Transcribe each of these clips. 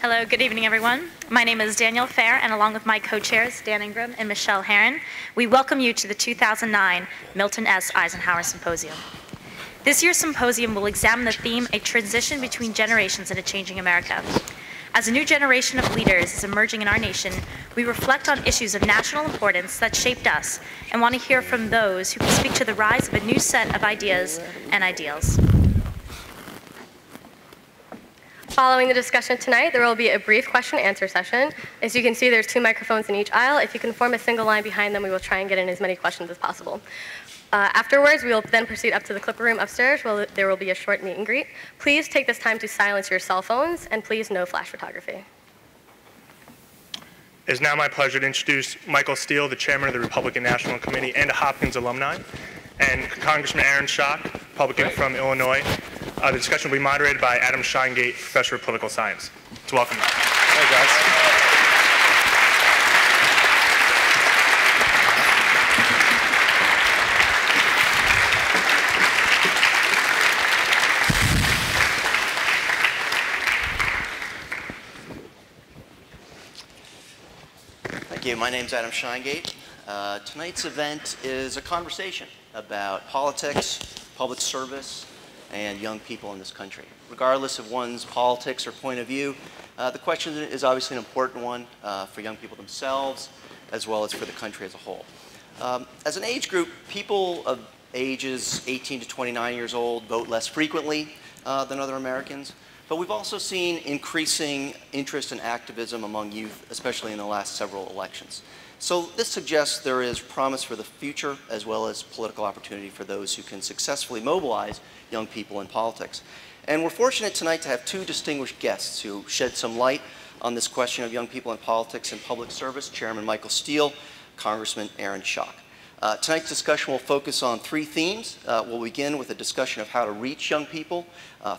Hello, good evening, everyone. My name is Danielle Fair, and along with my co-chairs, Dan Ingram and Michelle Herron, we welcome you to the 2009 Milton S. Eisenhower Symposium. This year's symposium will examine the theme, A Transition Between Generations in a Changing America. As a new generation of leaders is emerging in our nation, we reflect on issues of national importance that shaped us and want to hear from those who can speak to the rise of a new set of ideas and ideals. Following the discussion tonight, there will be a brief question-and-answer session. As you can see, there's 2 microphones in each aisle. If you can form a single line behind them, we will try and get in as many questions as possible. Afterwards, we will then proceed up to the clipper room upstairs, where there will be a short meet and greet. Please take this time to silence your cell phones, and please no flash photography. It is now my pleasure to introduce Michael Steele, the chairman of the Republican National Committee and a Hopkins alumni, and Congressman Schock, Republican from Illinois. The discussion will be moderated by ScheinGate, Professor of Political Science. So welcome. Hey, guys. Thank you. My name's ScheinGate. Tonight's event is a conversation about politics, public service, and young people in this country. Regardless of one's politics or point of view, the question is obviously an important one for young people themselves, as well as for the country as a whole. As an age group, people of ages 18 to 29 years old vote less frequently than other Americans, but we've also seen increasing interest and activism among youth, especially in the last several elections. So this suggests there is promise for the future, as well as political opportunity for those who can successfully mobilize young people in politics. And we're fortunate tonight to have 2 distinguished guests who shed some light on this question of young people in politics and public service, Chairman Michael Steele, Congressman Schock. Tonight's discussion will focus on 3 themes. We'll begin with a discussion of how to reach young people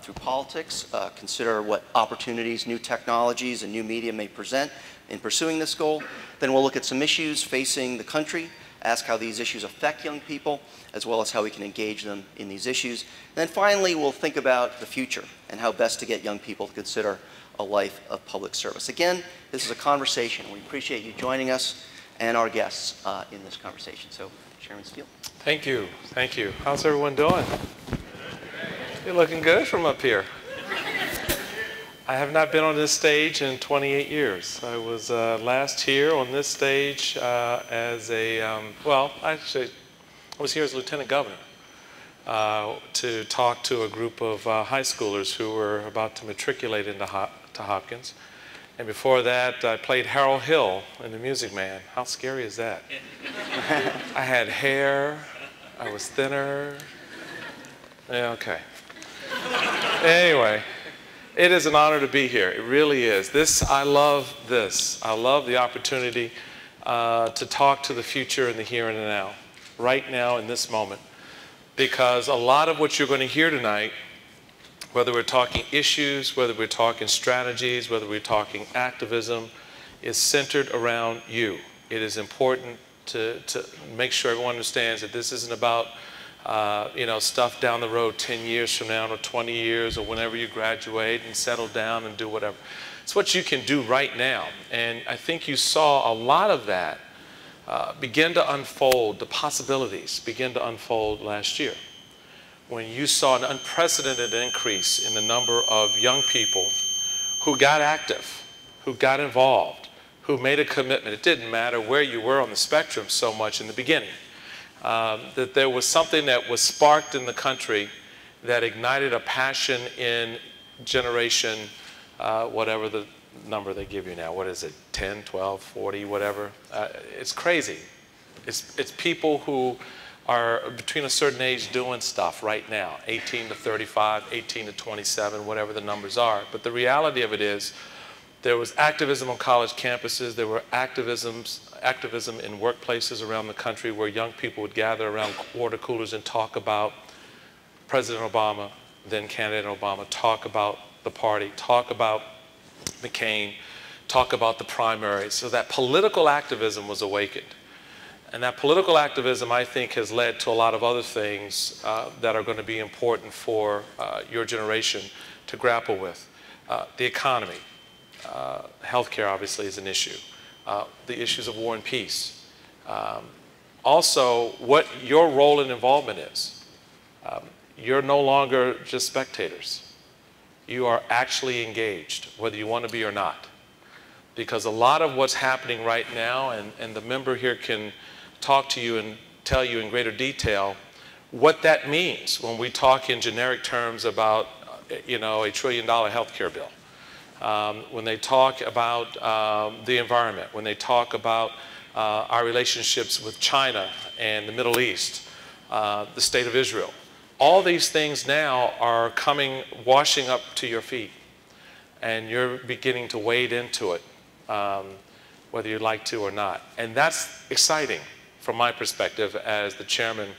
through politics, consider what opportunities new technologies and new media may present in pursuing this goal. Then we'll look at some issues facing the country, ask how these issues affect young people, as well as how we can engage them in these issues. And then finally, we'll think about the future and how best to get young people to consider a life of public service. Again, this is a conversation. We appreciate you joining us and our guests in this conversation. So, Chairman Steele. Thank you. Thank you. How's everyone doing? You're looking good from up here. I have not been on this stage in 28 years. I was last here on this stage as a, well, actually, I was here as Lieutenant Governor to talk to a group of high schoolers who were about to matriculate into Hopkins. And before that, I played Harold Hill in The Music Man. How scary is that? I had hair. I was thinner. Yeah, okay. Anyway. It is an honor to be here. It really is. I love this. I love the opportunity to talk to the future and the here and the now, right now in this moment. Because a lot of what you're going to hear tonight, whether we're talking issues, whether we're talking strategies, whether we're talking activism, is centered around you. It is important to make sure everyone understands that this isn't about stuff down the road 10 years from now or 20 years or whenever you graduate and settle down and do whatever. It's what you can do right now. And I think you saw a lot of that begin to unfold, the possibilities begin to unfold last year, when you saw an unprecedented increase in the number of young people who got active, who got involved, who made a commitment. It didn't matter where you were on the spectrum so much in the beginning. That there was something that was sparked in the country that ignited a passion in generation, whatever the number they give you now. What is it, 10, 12, 40, whatever? It's crazy. It's people who are between a certain age doing stuff right now, 18 to 35, 18 to 27, whatever the numbers are. But the reality of it is, there was activism on college campuses. There were activism in workplaces around the country where young people would gather around water coolers and talk about President Obama, then candidate Obama, talk about the party, talk about McCain, talk about the primaries. So that political activism was awakened. And that political activism, I think, has led to a lot of other things that are going to be important for your generation to grapple with. The economy. Healthcare obviously is an issue. The issues of war and peace. Also, what your role and involvement is. You're no longer just spectators. You are actually engaged, whether you want to be or not. Because a lot of what's happening right now, and the member here can talk to you and tell you in greater detail what that means when we talk in generic terms about, you know, $1 trillion healthcare bill. When they talk about the environment, when they talk about our relationships with China and the Middle East, the state of Israel. All these things now are coming, washing up to your feet, and you're beginning to wade into it, whether you'd like to or not. And that's exciting from my perspective as the chairman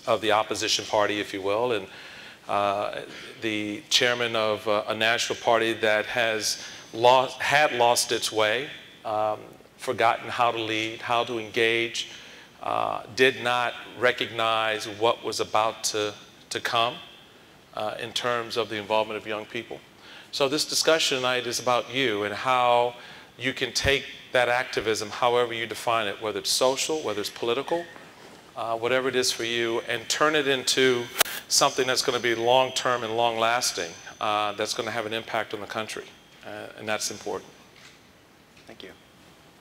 of the opposition party, if you will, and the chairman of a national party that had lost its way, forgotten how to lead, how to engage, did not recognize what was about to come in terms of the involvement of young people. So this discussion tonight is about you and how you can take that activism, however you define it, whether it's social, whether it's political, whatever it is for you, and turn it into something that's going to be long-term and long-lasting, that's going to have an impact on the country, and that's important. Thank you.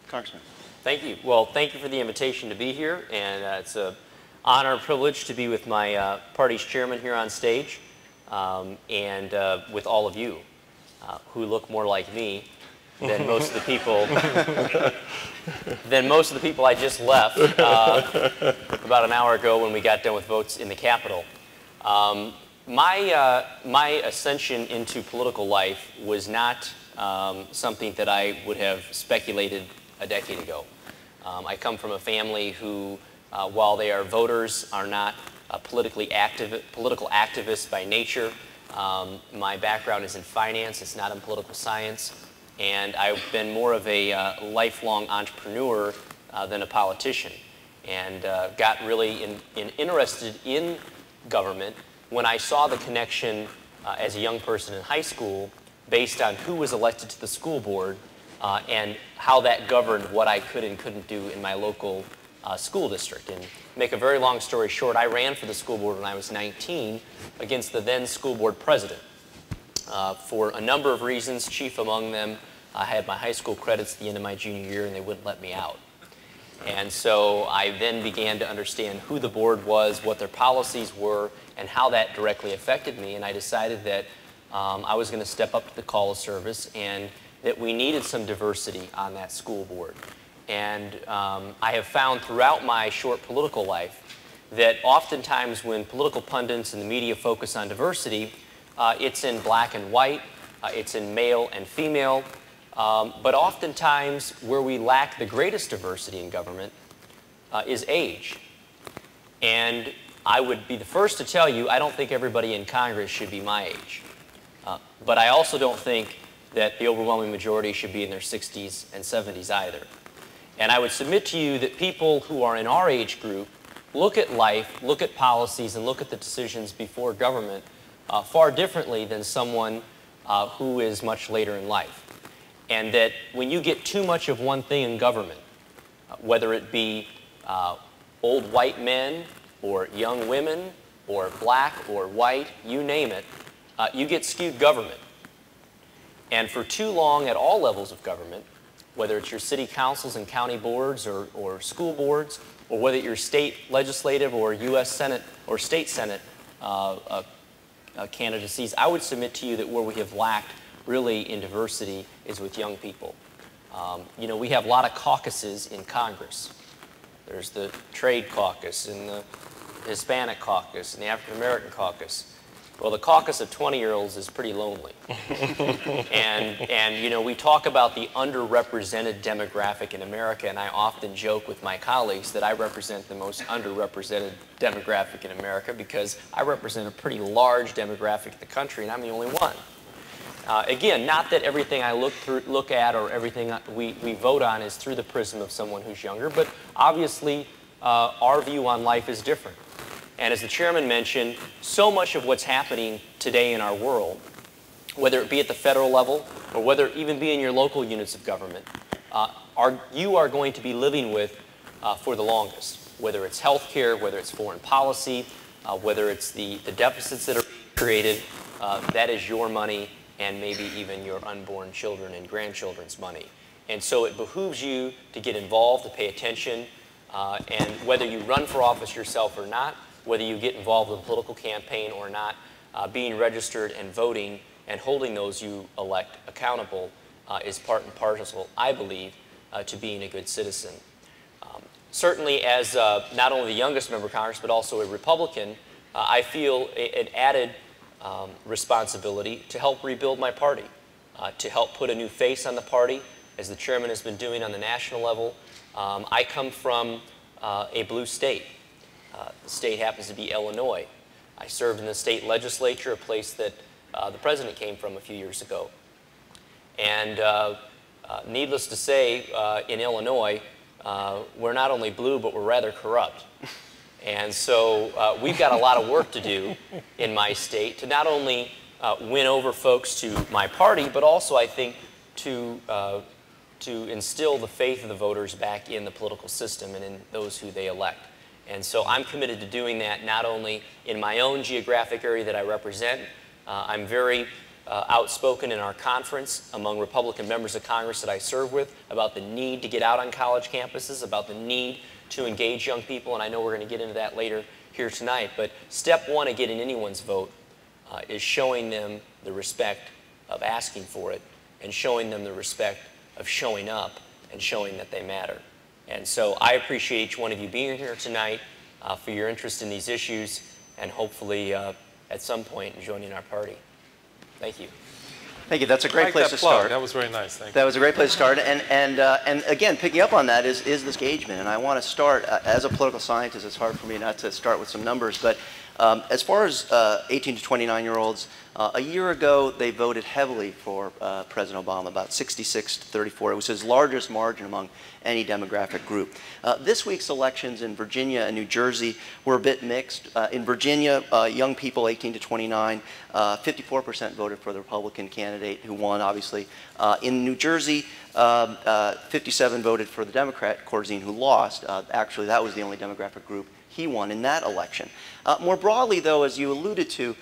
Congressman. Thank you. Well, thank you for the invitation to be here, and it's an honor and privilege to be with my party's chairman here on stage, and with all of you who look more like me than most of the people I just left about an hour ago when we got done with votes in the Capitol. My ascension into political life was not something that I would have speculated a decade ago. I come from a family who, while they are voters, are not political activists by nature. My background is in finance, it's not in political science, and I've been more of a lifelong entrepreneur than a politician, and got really interested in government when I saw the connection as a young person in high school based on who was elected to the school board and how that governed what I could and couldn't do in my local school district. And make a very long story short, I ran for the school board when I was 19 against the then school board president for a number of reasons. Chief among them, I had my high school credits at the end of my junior year and they wouldn't let me out. And so I then began to understand who the board was, what their policies were, and how that directly affected me. And I decided that I was going to step up to the call of service and that we needed some diversity on that school board. And I have found throughout my short political life that oftentimes when political pundits and the media focus on diversity, it's in black and white, it's in male and female, but oftentimes where we lack the greatest diversity in government is age. And I would be the first to tell you, I don't think everybody in Congress should be my age. But I also don't think that the overwhelming majority should be in their 60s and 70s either. And I would submit to you that people who are in our age group look at life, look at policies, and look at the decisions before government far differently than someone who is much later in life. And that when you get too much of one thing in government, whether it be old white men or young women or black or white, you name it, you get skewed government. And for too long at all levels of government, whether it's your city councils and county boards or school boards, or whether you're state legislative or U.S. Senate or state Senate candidacies, I would submit to you that where we have lacked really in diversity is with young people. You know, we have a lot of caucuses in Congress. There's the Trade Caucus and the Hispanic Caucus and the African American Caucus. Well, the caucus of 20-year-olds is pretty lonely. and you know, we talk about the underrepresented demographic in America, and I often joke with my colleagues that I represent the most underrepresented demographic in America because I represent a pretty large demographic in the country, and I'm the only one. Again, not that everything I look at or everything we vote on is through the prism of someone who's younger, but obviously our view on life is different. And as the chairman mentioned, so much of what's happening today in our world whether it be at the federal level or whether it even be in your local units of government, you are going to be living with for the longest, whether it's health care, whether it's foreign policy, whether it's the deficits that are created. That is your money and maybe even your unborn children and grandchildren's money. And so it behooves you to get involved, to pay attention, and whether you run for office yourself or not, whether you get involved with a political campaign or not, being registered and voting and holding those you elect accountable is part and parcel, I believe, to being a good citizen. Certainly as not only the youngest member of Congress, but also a Republican, I feel an added responsibility to help rebuild my party, to help put a new face on the party, as the chairman has been doing on the national level. I come from a blue state. The state happens to be Illinois. I served in the state legislature, a place that the president came from a few years ago. And needless to say, in Illinois, we're not only blue, but we're rather corrupt. And so we've got a lot of work to do in my state to not only win over folks to my party, but also, I think, to instill the faith of the voters back in the political system and in those who they elect. And so I'm committed to doing that not only in my own geographic area that I represent. I'm very outspoken in our conference among Republican members of Congress that I serve with about the need to get out on college campuses, about the need to engage young people, and I know we're going to get into that later here tonight. But step one of getting anyone's vote is showing them the respect of asking for it and showing them the respect of showing up and showing that they matter. And so I appreciate each one of you being here tonight for your interest in these issues and hopefully at some point joining our party. Thank you. Thank you. That's a great place to start. That was very nice. Thank you. That was a great place to start. And again, picking up on that is this engagement. And I want to start, as a political scientist, it's hard for me not to start with some numbers. But as far as 18 to 29-year-olds, a year ago, they voted heavily for President Obama, about 66 to 34. It was his largest margin among any demographic group. This week's elections in Virginia and New Jersey were a bit mixed. In Virginia, young people 18 to 29, 54% voted for the Republican candidate who won, obviously. In New Jersey, 57 voted for the Democrat, Corzine, who lost. Actually, that was the only demographic group he won in that election. More broadly, though, as you alluded to,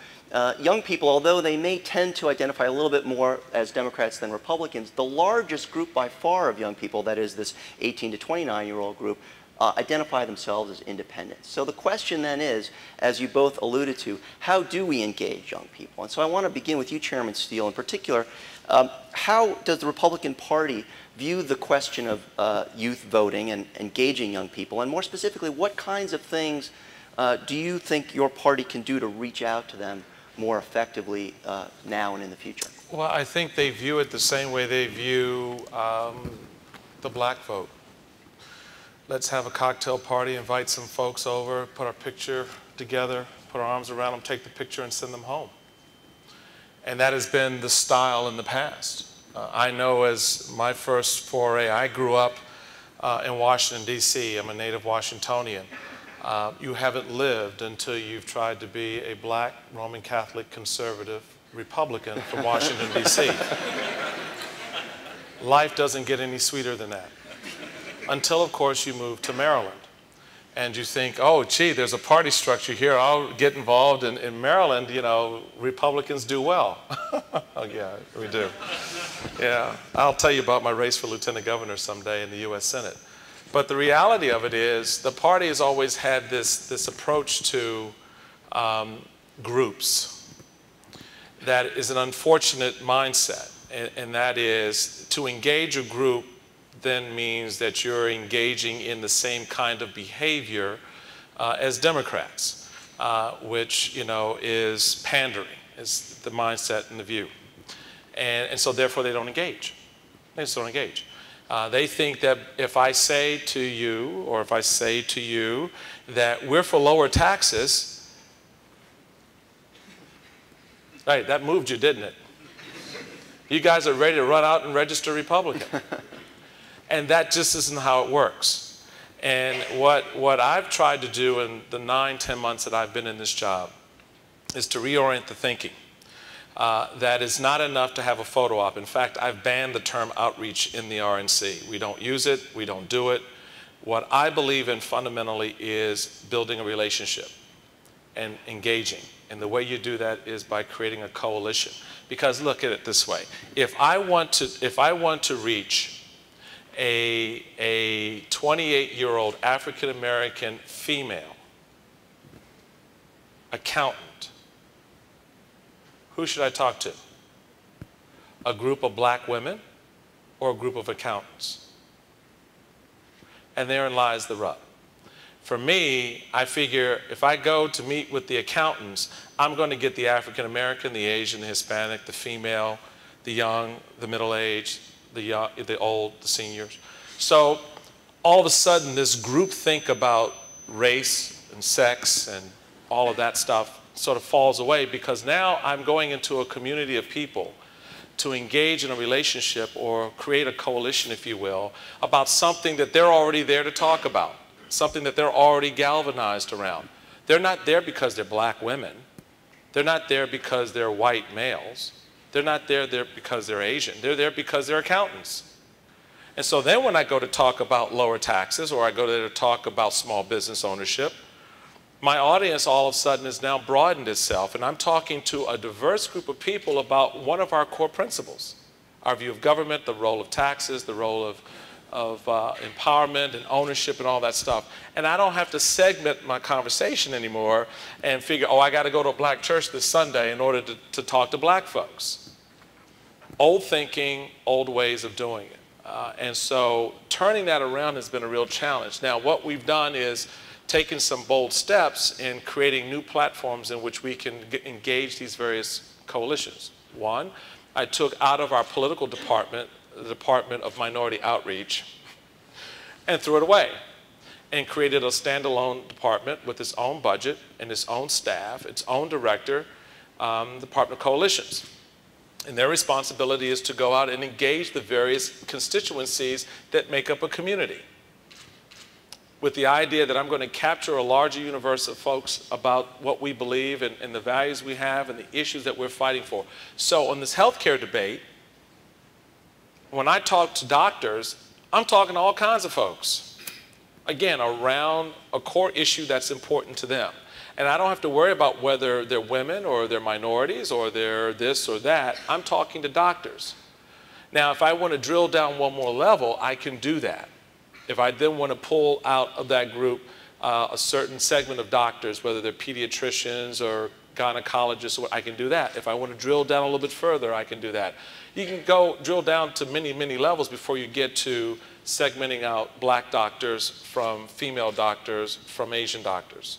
young people, although they may tend to identify a little bit more as Democrats than Republicans, the largest group by far of young people, that is this 18 to 29-year-old group, identify themselves as independents. So the question then is, as you both alluded to, how do we engage young people? And so I want to begin with you, Chairman Steele, in particular. How does the Republican Party view the question of youth voting and engaging young people? And more specifically, what kinds of things do you think your party can do to reach out to them more effectively now and in the future? Well, I think they view it the same way they view the black vote. Let's have a cocktail party, invite some folks over, put our picture together, put our arms around them, take the picture, and send them home. And that has been the style in the past. I know as my first foray, I grew up in Washington, D.C. I'm a native Washingtonian. You haven't lived until you've tried to be a black Roman Catholic conservative Republican from Washington, D.C. Life doesn't get any sweeter than that. Until, of course, you move to Maryland. And you think, oh, gee, there's a party structure here. I'll get involved. In Maryland, you know, Republicans do well. Oh, yeah, we do. Yeah, I'll tell you about my race for lieutenant governor someday in the U.S. Senate. But the reality of it is the party has always had this approach to groups that is an unfortunate mindset. And that is to engage a group then means that you're engaging in the same kind of behavior as Democrats, which, you know, is pandering, is the mindset and the view. And so therefore they don't engage. They just don't engage. They think that if I say to you, or if I say to you that we're for lower taxes, right, that moved you, didn't it? You guys are ready to run out and register Republican. And that just isn't how it works. And what I've tried to do in the 9-10 months that I've been in this job is to reorient the thinking. that is not enough to have a photo op. In fact, I've banned the term outreach in the RNC. We don't use it, we don't do it. What I believe in fundamentally is building a relationship and engaging. And the way you do that is by creating a coalition. Because look at it this way. If I want to reach a 28-year-old African-American female accountant, who should I talk to? A group of black women or a group of accountants? And therein lies the rub. For me, I figure if I go to meet with the accountants, I'm going to get the African American, the Asian, the Hispanic, the female, the young, the middle-aged, the old, the seniors. So all of a sudden, this group think about race and sex and all of that stuff sort of falls away, because now I'm going into a community of people to engage in a relationship or create a coalition, if you will, about something that they're already there to talk about, something that they're already galvanized around. They're not there because they're black women. They're not there because they're white males. They're not there because they're Asian. They're there because they're accountants. And so then when I go to talk about lower taxes, or I go there to talk about small business ownership, my audience all of a sudden has now broadened itself, and I'm talking to a diverse group of people about one of our core principles, our view of government, the role of taxes, the role of empowerment and ownership and all that stuff. And I don't have to segment my conversation anymore and figure, oh, I got to go to a black church this Sunday in order to talk to black folks. Old thinking, old ways of doing it. And so turning that around has been a real challenge. Now, what we've done is taken some bold steps in creating new platforms in which we can engage these various coalitions. One, I took out of our political department, the Department of Minority Outreach, and threw it away, and created a standalone department with its own budget and its own staff, its own director, Department of Coalitions. And their responsibility is to go out and engage the various constituencies that make up a community, with the idea that I'm going to capture a larger universe of folks about what we believe and the values we have and the issues that we're fighting for. So on this healthcare debate, when I talk to doctors, I'm talking to all kinds of folks, again, around a core issue that's important to them. And I don't have to worry about whether they're women or they're minorities or they're this or that. I'm talking to doctors. Now, if I want to drill down one more level, I can do that. If I then want to pull out of that group a certain segment of doctors, whether they're pediatricians or gynecologists, I can do that. If I want to drill down a little bit further, I can do that. You can go drill down to many, many levels before you get to segmenting out black doctors from female doctors from Asian doctors.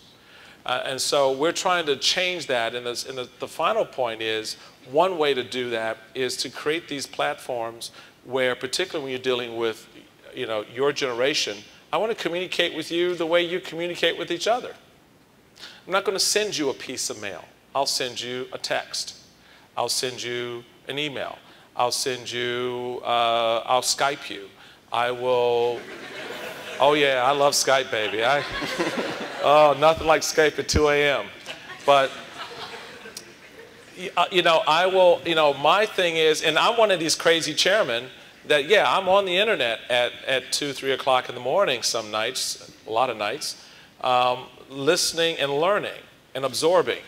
And so we're trying to change that. And the final point is, one way to do that is to create these platforms where, particularly when you're dealing with your generation, I want to communicate with you the way you communicate with each other. I'm not going to send you a piece of mail. I'll send you a text. I'll send you an email. I'll send you, I'll Skype you. I will, oh yeah, I love Skype, baby. Oh, nothing like Skype at 2 a.m. But, I will, my thing is, and I'm one of these crazy chairmen that, yeah, I'm on the internet at 2, 3 o'clock in the morning some nights, a lot of nights, listening and learning and absorbing,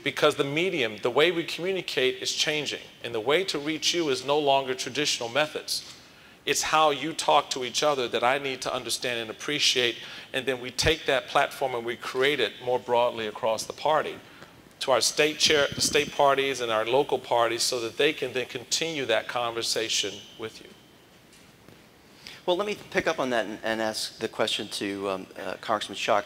because the medium, the way we communicate is changing, and the way to reach you is no longer traditional methods. It's how you talk to each other that I need to understand and appreciate, and then we take that platform and we create it more broadly across the party, to our state parties and our local parties, so that they can then continue that conversation with you. Well, let me pick up on that and ask the question to Congressman Schock.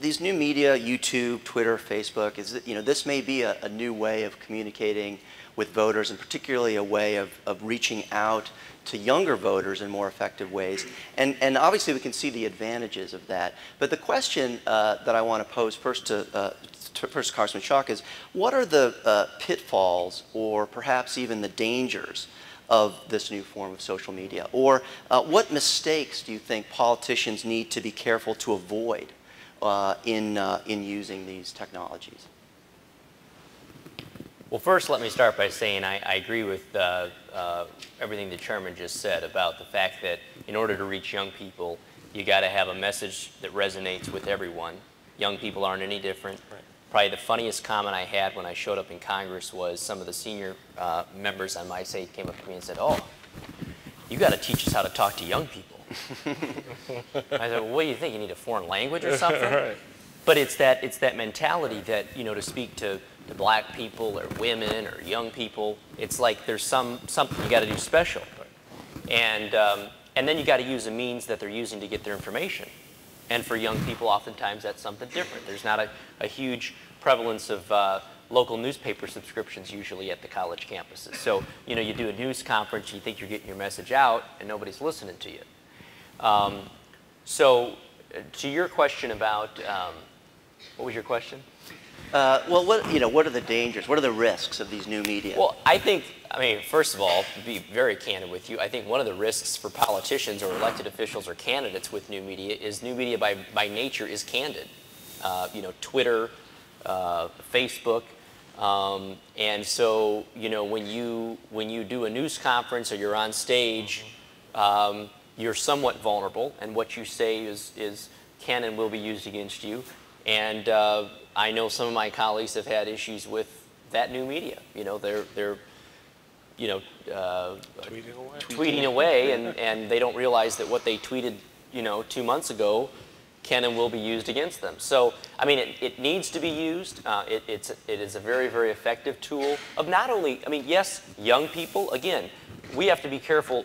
These new media, YouTube, Twitter, Facebook, this may be a new way of communicating with voters, and particularly a way of reaching out to younger voters in more effective ways. And obviously we can see the advantages of that. But the question that I want to pose first to Congressman Schock is, what are the pitfalls, or perhaps even the dangers, of this new form of social media? Or what mistakes do you think politicians need to be careful to avoid in using these technologies? Well, first, let me start by saying I agree with everything the chairman just said about the fact that in order to reach young people, you got to have a message that resonates with everyone. Young people aren't any different. Right. Probably the funniest comment I had when I showed up in Congress was some of the senior members on my side came up to me and said, "Oh, you got to teach us how to talk to young people." I said, "Well, what do you think? You need a foreign language or something?" Right. But it's that mentality that, you know, to speak to black people or women or young people, it's like there's something you got to do special, and then you got to use the means that they're using to get their information. And for young people, oftentimes that's something different. There's not a huge prevalence of local newspaper subscriptions usually at the college campuses. So, you know, you do a news conference, you think you're getting your message out, and nobody's listening to you. So, to your question about, what was your question? Well, what are the dangers? What are the risks of these new media? Well, I mean, first of all, to be very candid with you, I think one of the risks for politicians or elected officials or candidates with new media is new media by nature is candid. You know, Twitter, Facebook, and so, you know, when you do a news conference or you're on stage, you're somewhat vulnerable, and what you say can and will be used against you. And I know some of my colleagues have had issues with that new media. You know, they're you know, tweeting away, and they don't realize that what they tweeted, you know, 2 months ago can and will be used against them. So, I mean, it needs to be used. It is a very, very effective tool of not only, I mean, yes, young people. Again, we have to be careful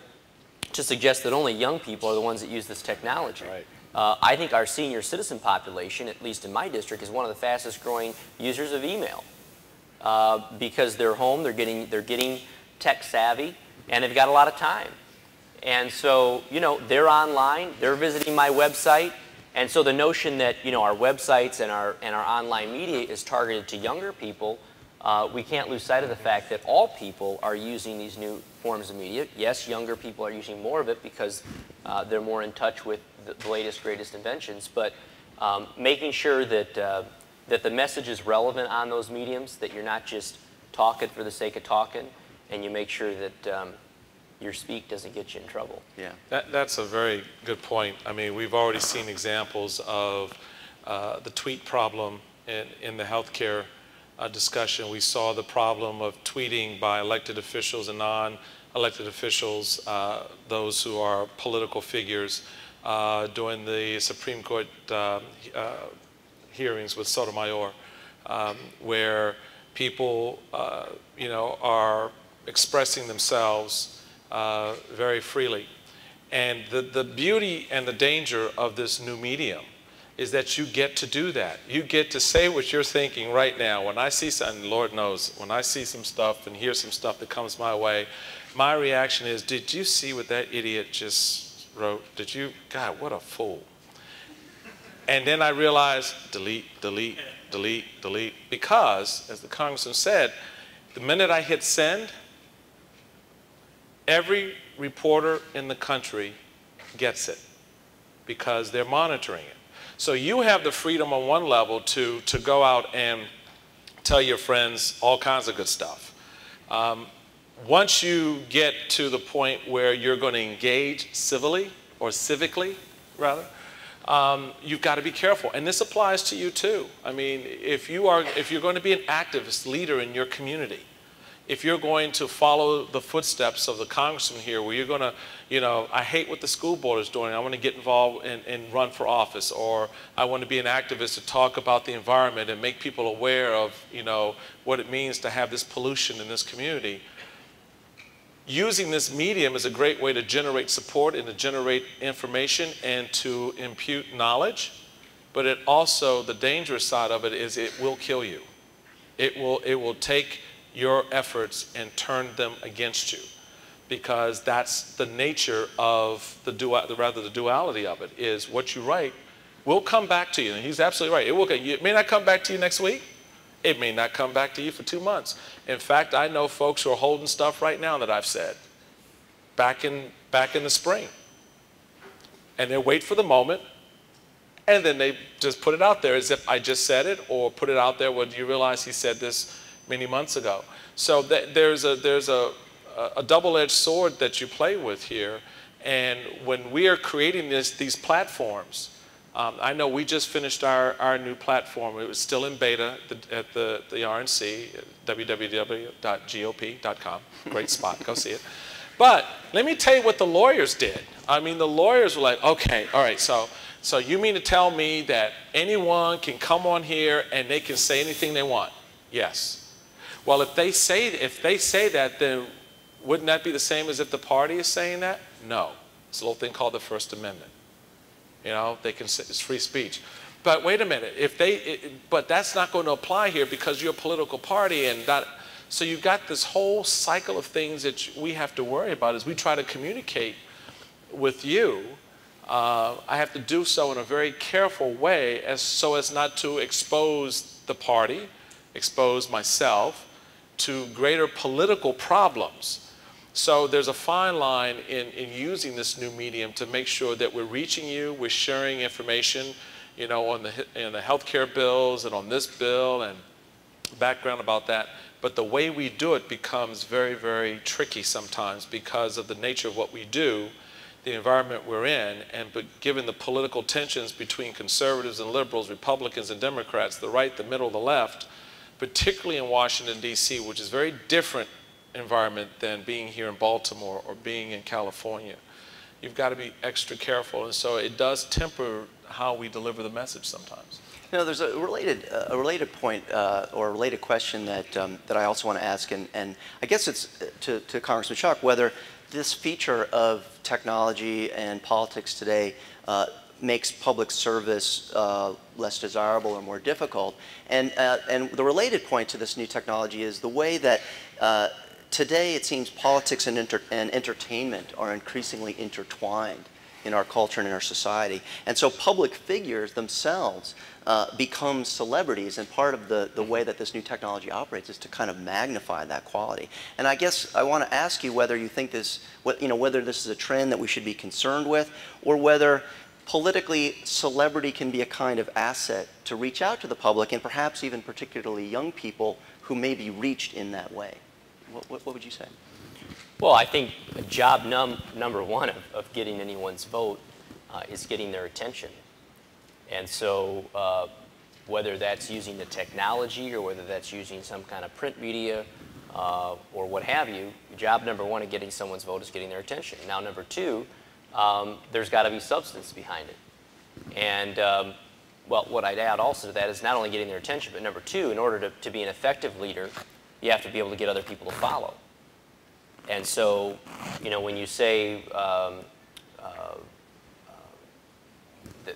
to suggest that only young people are the ones that use this technology. Right. I think our senior citizen population, at least in my district, is one of the fastest growing users of email because they're home, they're getting tech savvy, and they've got a lot of time. And so, you know, they're online, they're visiting my website, and so the notion that, you know, our websites and our online media is targeted to younger people, we can't lose sight of the fact that all people are using these new forms of media. Yes, younger people are using more of it because they're more in touch with the latest, greatest inventions, but making sure that the message is relevant on those mediums, that you're not just talking for the sake of talking, and you make sure that your speak doesn't get you in trouble. Yeah, that's a very good point. I mean, we've already seen examples of the tweet problem in the healthcare discussion. We saw the problem of tweeting by elected officials and non-elected officials, those who are political figures, during the Supreme Court hearings with Sotomayor, where people, you know, are expressing themselves very freely. And the beauty and the danger of this new medium is that you get to do that. You get to say what you're thinking right now. When I see something, Lord knows, when I see some stuff and hear some stuff that comes my way, my reaction is, did you see what that idiot just wrote? Did you? God, what a fool. And then I realize, delete, delete, delete, delete. Because, as the Congressman said, the minute I hit send, every reporter in the country gets it because they're monitoring it. So you have the freedom on one level to go out and tell your friends all kinds of good stuff. Once you get to the point where you're going to engage civilly or civically, rather, you've got to be careful. And this applies to you too. I mean, if you're going to be an activist leader in your community, if you're going to follow the footsteps of the congressman here, where you're going to, you know, I hate what the school board is doing, I want to get involved and run for office, or I want to be an activist to talk about the environment and make people aware of, you know, what it means to have this pollution in this community. Using this medium is a great way to generate support and to generate information and to impute knowledge, but it also, the dangerous side of it is it will kill you. It will take your efforts and turn them against you, because that's the nature of the duality of it, is what you write will come back to you. And he's absolutely right. It may not come back to you next week. It may not come back to you for 2 months. In fact, I know folks who are holding stuff right now that I've said back in the spring. And they wait for the moment, and then they just put it out there as if I just said it, or put it out there when you realize he said this, many months ago. So there's a double-edged sword that you play with here. And when we are creating these platforms, I know we just finished our new platform. It was still in beta at the RNC, www.gop.com. Great spot, go see it. But let me tell you what the lawyers did. I mean, the lawyers were like, okay, all right, so you mean to tell me that anyone can come on here and they can say anything they want? Yes. Well, if they say that, then wouldn't that be the same as if the party is saying that? No. It's a little thing called the First Amendment. You know, they can say it's free speech. But wait a minute, but that's not going to apply here because you're a political party and that. So you've got this whole cycle of things that we have to worry about as we try to communicate with you. I have to do so in a very careful way so as not to expose the party, expose myself to greater political problems. So there's a fine line in using this new medium to make sure that we're reaching you, we're sharing information, you know, on the healthcare bills and on this bill and background about that. But the way we do it becomes very, very tricky sometimes because of the nature of what we do, the environment we're in, but given the political tensions between conservatives and liberals, Republicans and Democrats, the right, the middle, the left, particularly in Washington, D.C., which is very different environment than being here in Baltimore or being in California. You've got to be extra careful, and so it does temper how we deliver the message sometimes. You know, there's a related point or a related question that I also want to ask, and I guess it's to Congressman Schock, whether this feature of technology and politics today makes public service less desirable or more difficult. And the related point to this new technology is the way that today it seems politics and entertainment are increasingly intertwined in our culture and in our society. And so public figures themselves become celebrities, and part of the way that this new technology operates is to kind of magnify that quality. And I guess I want to ask you whether you think whether this is a trend that we should be concerned with, or whether politically celebrity can be a kind of asset to reach out to the public, and perhaps even particularly young people who may be reached in that way. What would you say? Well, I think job number one of getting anyone's vote is getting their attention. And so whether that's using the technology or whether that's using some kind of print media or what have you, job number one of getting someone's vote is getting their attention. Now, number two, there's got to be substance behind it. And well, what I'd add also to that is not only getting their attention, but number two, in order to be an effective leader, you have to be able to get other people to follow. And so, you know, when you say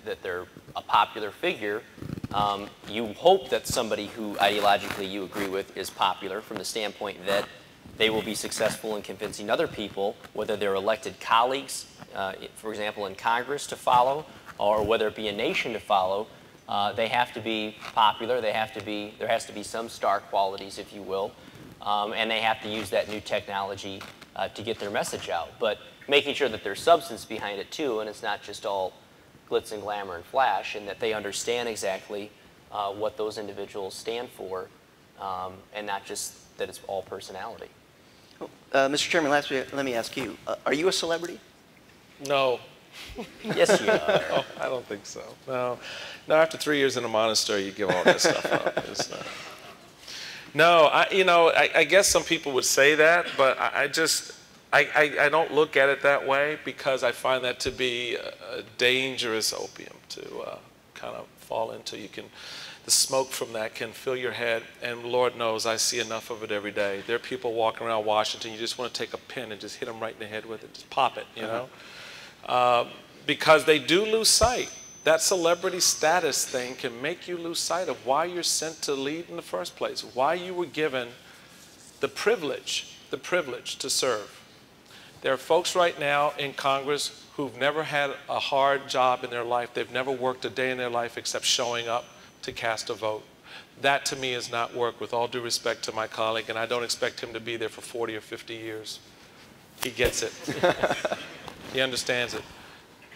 that they're a popular figure, you hope that somebody who ideologically you agree with is popular from the standpoint that they will be successful in convincing other people, whether they're elected colleagues, for example, in Congress to follow, or whether it be a nation to follow. They have to be popular. There has to be some star qualities, if you will, and they have to use that new technology to get their message out. But making sure that there's substance behind it too, and it's not just all glitz and glamour and flash, and that they understand exactly what those individuals stand for, and not just that it's all personality. Mr. Chairman, lastly, let me ask you, are you a celebrity? No. Yes, you are. No, I don't think so. No, after 3 years in a monastery, you give all that stuff up. No, I guess some people would say that, but I don't look at it that way because I find that to be a dangerous opium to kind of fall into. The smoke from that can fill your head, and Lord knows I see enough of it every day. There are people walking around Washington, you just want to take a pin and just hit them right in the head with it, just pop it, you know? Because they do lose sight. That celebrity status thing can make you lose sight of why you're sent to lead in the first place, why you were given the privilege to serve. There are folks right now in Congress who've never had a hard job in their life. They've never worked a day in their life except showing up to cast a vote. That to me is not work, with all due respect to my colleague, and I don't expect him to be there for 40 or 50 years. He gets it. He understands it.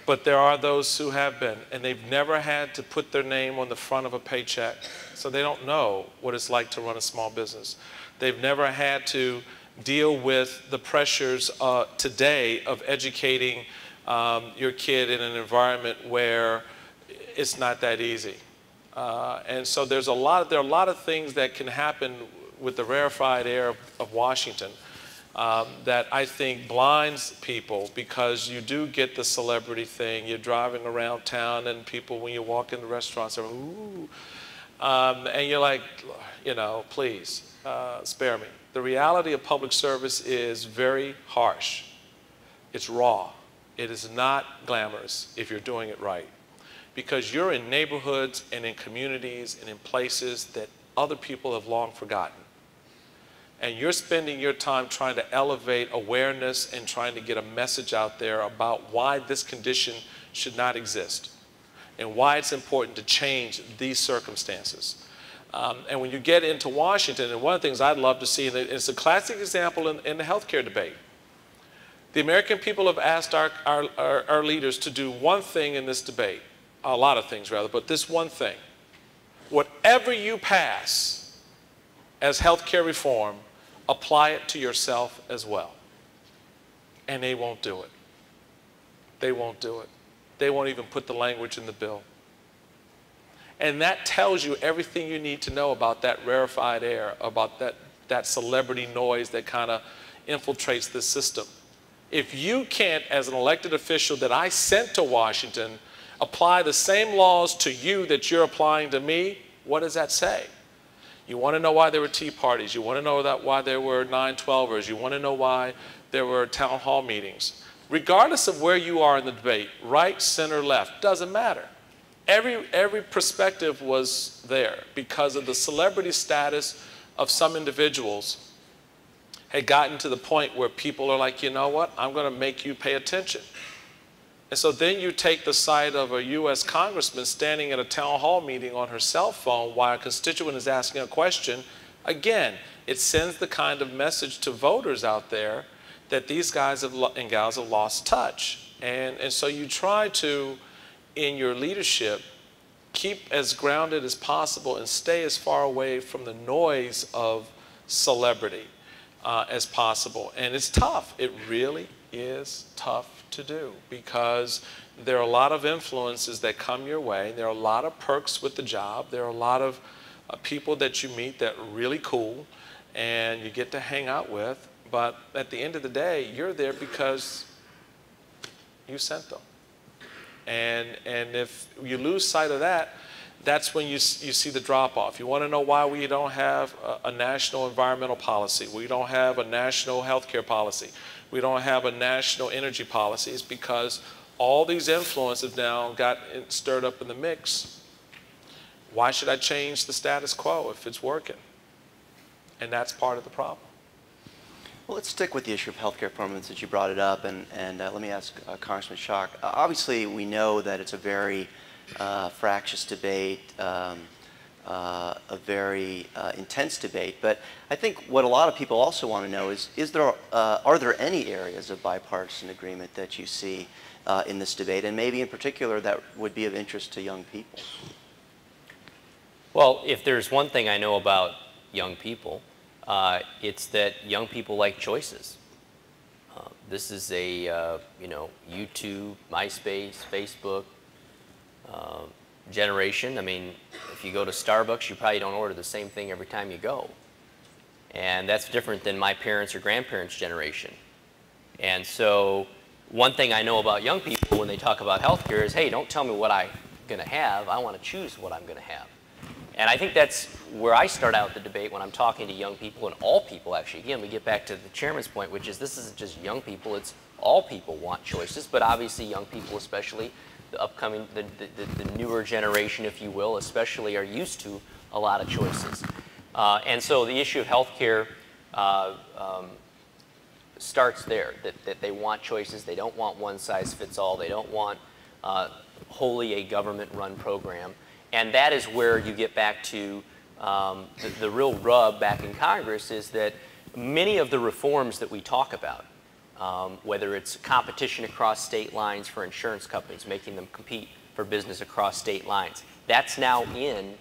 But there are those who have been, and they've never had to put their name on the front of a paycheck, so they don't know what it's like to run a small business. They've never had to deal with the pressures today of educating your kid in an environment where it's not that easy. And so there are a lot of things that can happen with the rarefied air of Washington that I think blinds people, because you do get the celebrity thing. You're driving around town and people, when you walk in the restaurants, are ooh, and you're like, you know, please spare me. The reality of public service is very harsh. It's raw. It is not glamorous if you're doing it right, because you're in neighborhoods and in communities and in places that other people have long forgotten. And you're spending your time trying to elevate awareness and trying to get a message out there about why this condition should not exist and why it's important to change these circumstances. And when you get into Washington, and one of the things I'd love to see, and it's a classic example in the healthcare debate. The American people have asked our leaders to do one thing in this debate, a lot of things rather, but this one thing. Whatever you pass as healthcare reform, apply it to yourself as well. And they won't do it. They won't do it. They won't even put the language in the bill. And that tells you everything you need to know about that rarefied air, about that celebrity noise that kind of infiltrates the system. If you can't, as an elected official that I sent to Washington, apply the same laws to you that you're applying to me, what does that say? You want to know why there were Tea Parties. You want to know why there were 9/12ers. You want to know why there were town hall meetings. Regardless of where you are in the debate, right, center, left, doesn't matter. Every perspective was there because of the celebrity status of some individuals had gotten to the point where people are like, you know what, I'm going to make you pay attention. And so then you take the side of a U.S. congressman standing at a town hall meeting on her cell phone while a constituent is asking a question. Again, it sends the kind of message to voters out there that these guys and gals have lost touch. And so you try to, in your leadership, keep as grounded as possible and stay as far away from the noise of celebrity as possible. And it's tough. It really is tough to do, because there are a lot of influences that come your way. There are a lot of perks with the job. There are a lot of people that you meet that are really cool and you get to hang out with. But at the end of the day, you're there because you sent them. And if you lose sight of that, that's when you see the drop-off. You want to know why we don't have a national environmental policy. We don't have a national healthcare policy. We don't have a national energy policy. It's because all these influences now got stirred up in the mix. Why should I change the status quo if it's working? And that's part of the problem. Well, let's stick with the issue of healthcare reform since you brought it up, and let me ask Congressman Schock. Obviously, we know that it's a very fractious debate, a very intense debate, but I think what a lot of people also want to know is are there any areas of bipartisan agreement that you see in this debate, and maybe in particular that would be of interest to young people? Well, if there's one thing I know about young people, it's that young people like choices. This is a YouTube, MySpace, Facebook generation. I mean, if you go to Starbucks, you probably don't order the same thing every time you go. And that's different than my parents' or grandparents' generation. And so one thing I know about young people when they talk about healthcare is, hey, don't tell me what I'm going to have. I want to choose what I'm going to have. And I think that's where I start out the debate when I'm talking to young people, and all people actually. Again, we get back to the chairman's point, which is this isn't just young people, it's all people want choices, but obviously young people especially, the upcoming, the newer generation, if you will, especially are used to a lot of choices. And so the issue of healthcare starts there, that they want choices. They don't want one size fits all. They don't want wholly a government-run program. And that is where you get back to the real rub back in Congress, is that many of the reforms that we talk about whether it's competition across state lines for insurance companies, making them compete for business across state lines. That's now in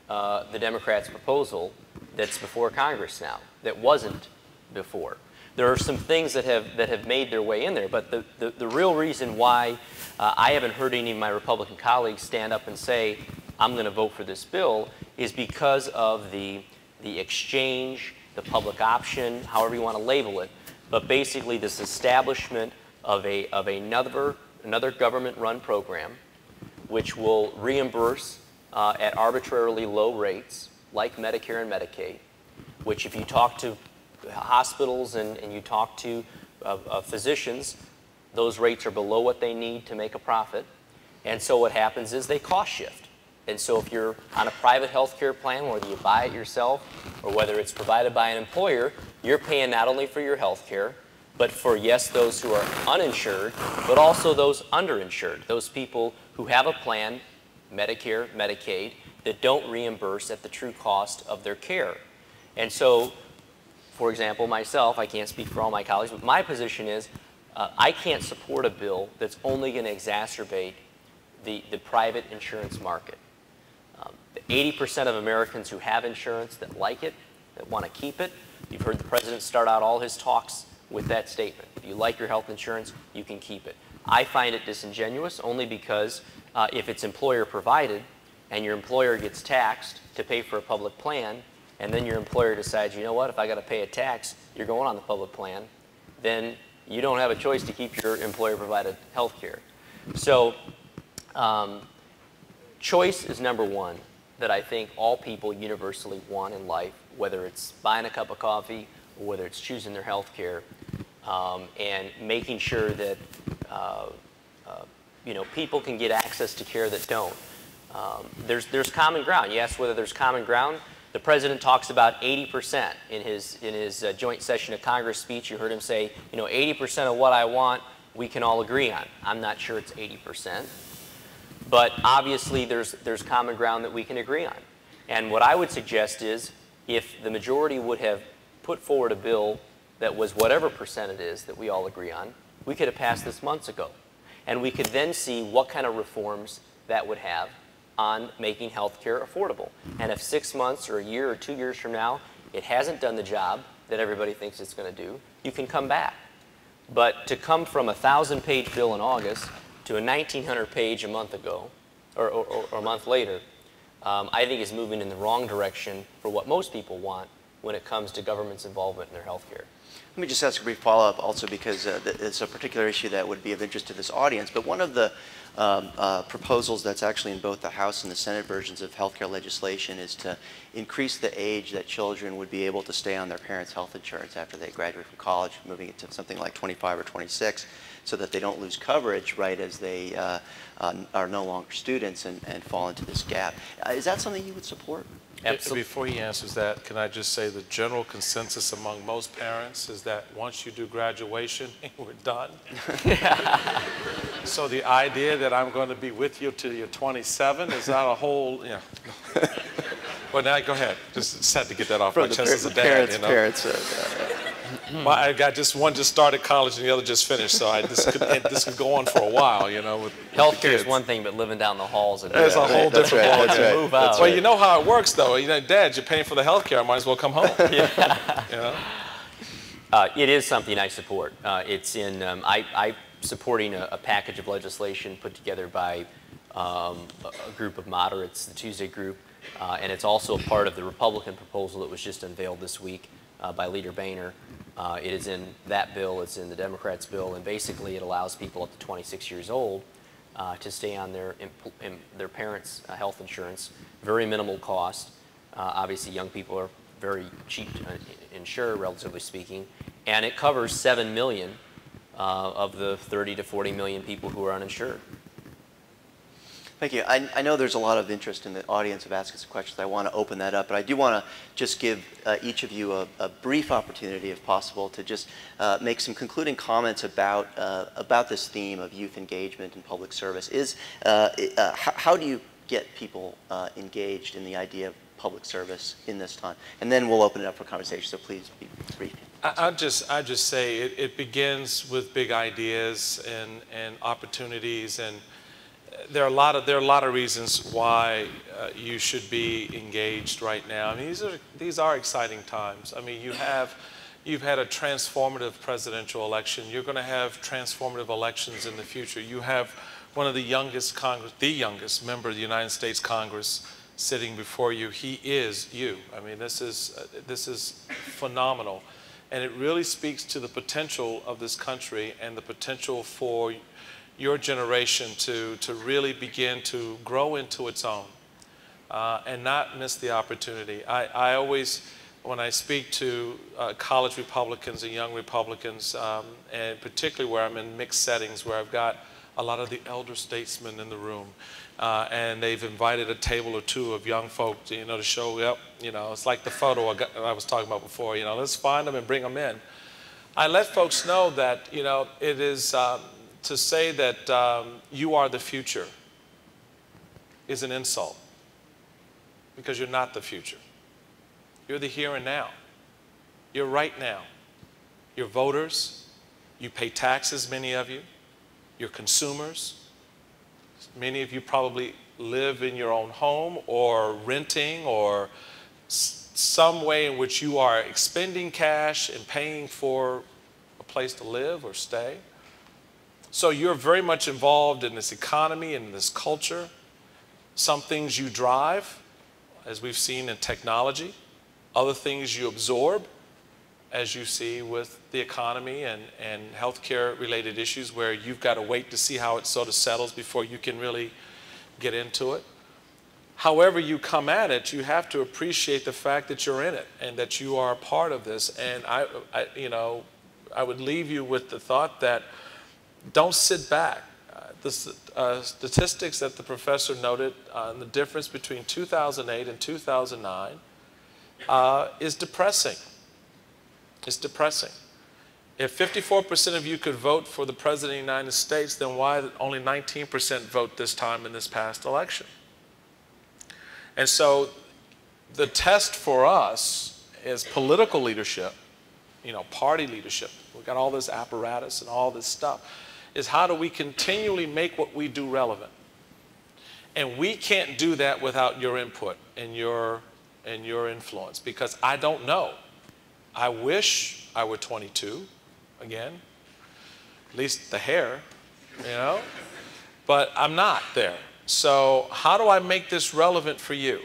the Democrats' proposal that's before Congress now, that wasn't before. There are some things that have made their way in there, but the real reason why I haven't heard any of my Republican colleagues stand up and say, I'm going to vote for this bill, is because of the exchange, the public option, however you want to label it, but basically this establishment of another government-run program which will reimburse at arbitrarily low rates, like Medicare and Medicaid, which if you talk to hospitals and you talk to physicians, those rates are below what they need to make a profit. And so what happens is they cost shift. And so if you're on a private health care plan, whether you buy it yourself or whether it's provided by an employer, you're paying not only for your health care, but for, yes, those who are uninsured, but also those underinsured, those people who have a plan, Medicare, Medicaid, that don't reimburse at the true cost of their care. And so, for example, myself, I can't speak for all my colleagues, but my position is I can't support a bill that's only going to exacerbate the private insurance market. 80% of Americans who have insurance that like it, that want to keep it, you've heard the president start out all his talks with that statement. If you like your health insurance, you can keep it. I find it disingenuous only because if it's employer provided and your employer gets taxed to pay for a public plan, and then your employer decides, you know what, if I got to pay a tax, you're going on the public plan, then you don't have a choice to keep your employer provided health care. So choice is number one that I think all people universally want in life, whether it's buying a cup of coffee or whether it's choosing their health care, and making sure that people can get access to care that don't. There's common ground. You asked whether there's common ground. The president talks about 80% in his joint session of Congress speech. You heard him say, 80% of what I want, we can all agree on. I'm not sure it's 80%. But obviously, there's common ground that we can agree on. And what I would suggest is, if the majority would have put forward a bill that was whatever percent it is that we all agree on, we could have passed this months ago. And we could then see what kind of reforms that would have on making health care affordable. And if 6 months or a year or 2 years from now, it hasn't done the job that everybody thinks it's going to do, you can come back. But to come from a 1,000-page bill in August to a 1,900-page a month ago, or a month later, I think is moving in the wrong direction for what most people want when it comes to government's involvement in their health care. Let me just ask a brief follow-up also because it's a particular issue that would be of interest to this audience. But one of the proposals that's actually in both the House and the Senate versions of healthcare legislation is to increase the age that children would be able to stay on their parents' health insurance after they graduate from college, moving it to something like 25 or 26, so that they don't lose coverage right as they are no longer students and fall into this gap. Is that something you would support? Absolutely. Before he answers that, can I just say the general consensus among most parents is that once you do graduation, we're done. So the idea that I'm going to be with you till you're 27 is not a whole, Well, now go ahead. Just had to get that off my chest as a dad. Well, I got one just started college and the other just finished, so this could go on for a while, with Healthcare is one thing, but living down the halls is a whole different ball game. Move out. Well, you know how it works, though. Dad, you're paying for the healthcare. I might as well come home. It is something I support. It's in I'm supporting a package of legislation put together by a group of moderates, the Tuesday group, and it's also a part of the Republican proposal that was just unveiled this week by Leader Boehner. It is in that bill, it's in the Democrats' bill, and basically it allows people up to 26 years old to stay on their parents' health insurance, very minimal cost. Obviously, young people are very cheap to insure, relatively speaking, and it covers 7 million of the 30 to 40 million people who are uninsured. Thank you. I know there's a lot of interest in the audience of asking some questions. I want to open that up, but I do want to just give each of you a brief opportunity, if possible, to just make some concluding comments about this theme of youth engagement and public service. How do you get people engaged in the idea of public service in this time? And then we'll open it up for conversation, so please be brief. I just say it begins with big ideas and opportunities, and there are a lot of reasons why you should be engaged right now. I mean, these are exciting times. I mean, you've had a transformative presidential election. You're going to have transformative elections in the future. You have one of the youngest member of the United States Congress sitting before you. He is you. I mean, this is phenomenal. And it really speaks to the potential of this country and the potential for your generation to really begin to grow into its own and not miss the opportunity. I always, when I speak to college Republicans and young Republicans, and particularly where I'm in mixed settings where I've got a lot of the elder statesmen in the room, and they've invited a table or two of young folks, to show up. It's like the photo I was talking about before. Let's find them and bring them in. I let folks know that it is to say that you are the future is an insult, because you're not the future. You're the here and now. You're right now. You're voters. You pay taxes, many of you. You're consumers. Many of you probably live in your own home or renting or some way in which you are expending cash and paying for a place to live or stay. So you're very much involved in this economy and this culture. Some things you drive, as we've seen in technology. Other things you absorb, as you see with the economy and healthcare related issues, where you've got to wait to see how it sort of settles before you can really get into it. However you come at it, you have to appreciate the fact that you're in it and that you are a part of this. And I would leave you with the thought that don't sit back. The statistics that the professor noted on the difference between 2008 and 2009 is depressing. It's depressing. If 54% of you could vote for the President of the United States, then why did only 19% vote this time in this past election? And so the test for us is political leadership, party leadership. We've got all this apparatus and all this stuff, is how do we continually make what we do relevant? And we can't do that without your input and your influence, because I don't know. I wish I were 22 again, at least the hair, but I'm not there. So how do I make this relevant for you?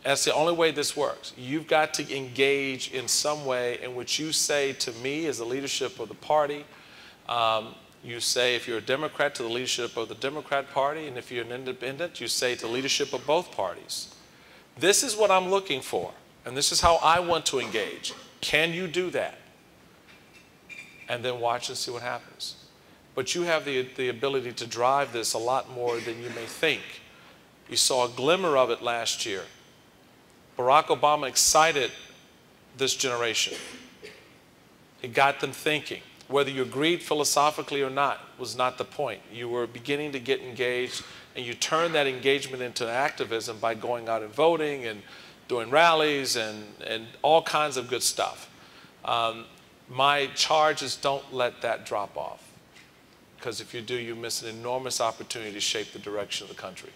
That's the only way this works. You've got to engage in some way in which you say to me as the leadership of the party, you say if you're a Democrat to the leadership of the Democrat Party, and if you're an independent, you say to the leadership of both parties. This is what I'm looking for, and this is how I want to engage. Can you do that? And then watch and see what happens. But you have the ability to drive this a lot more than you may think. You saw a glimmer of it last year. Barack Obama excited this generation. It got them thinking. Whether you agreed philosophically or not was not the point. You were beginning to get engaged, and you turned that engagement into activism by going out and voting and doing rallies and all kinds of good stuff. My charge is don't let that drop off, because if you do, you miss an enormous opportunity to shape the direction of the country.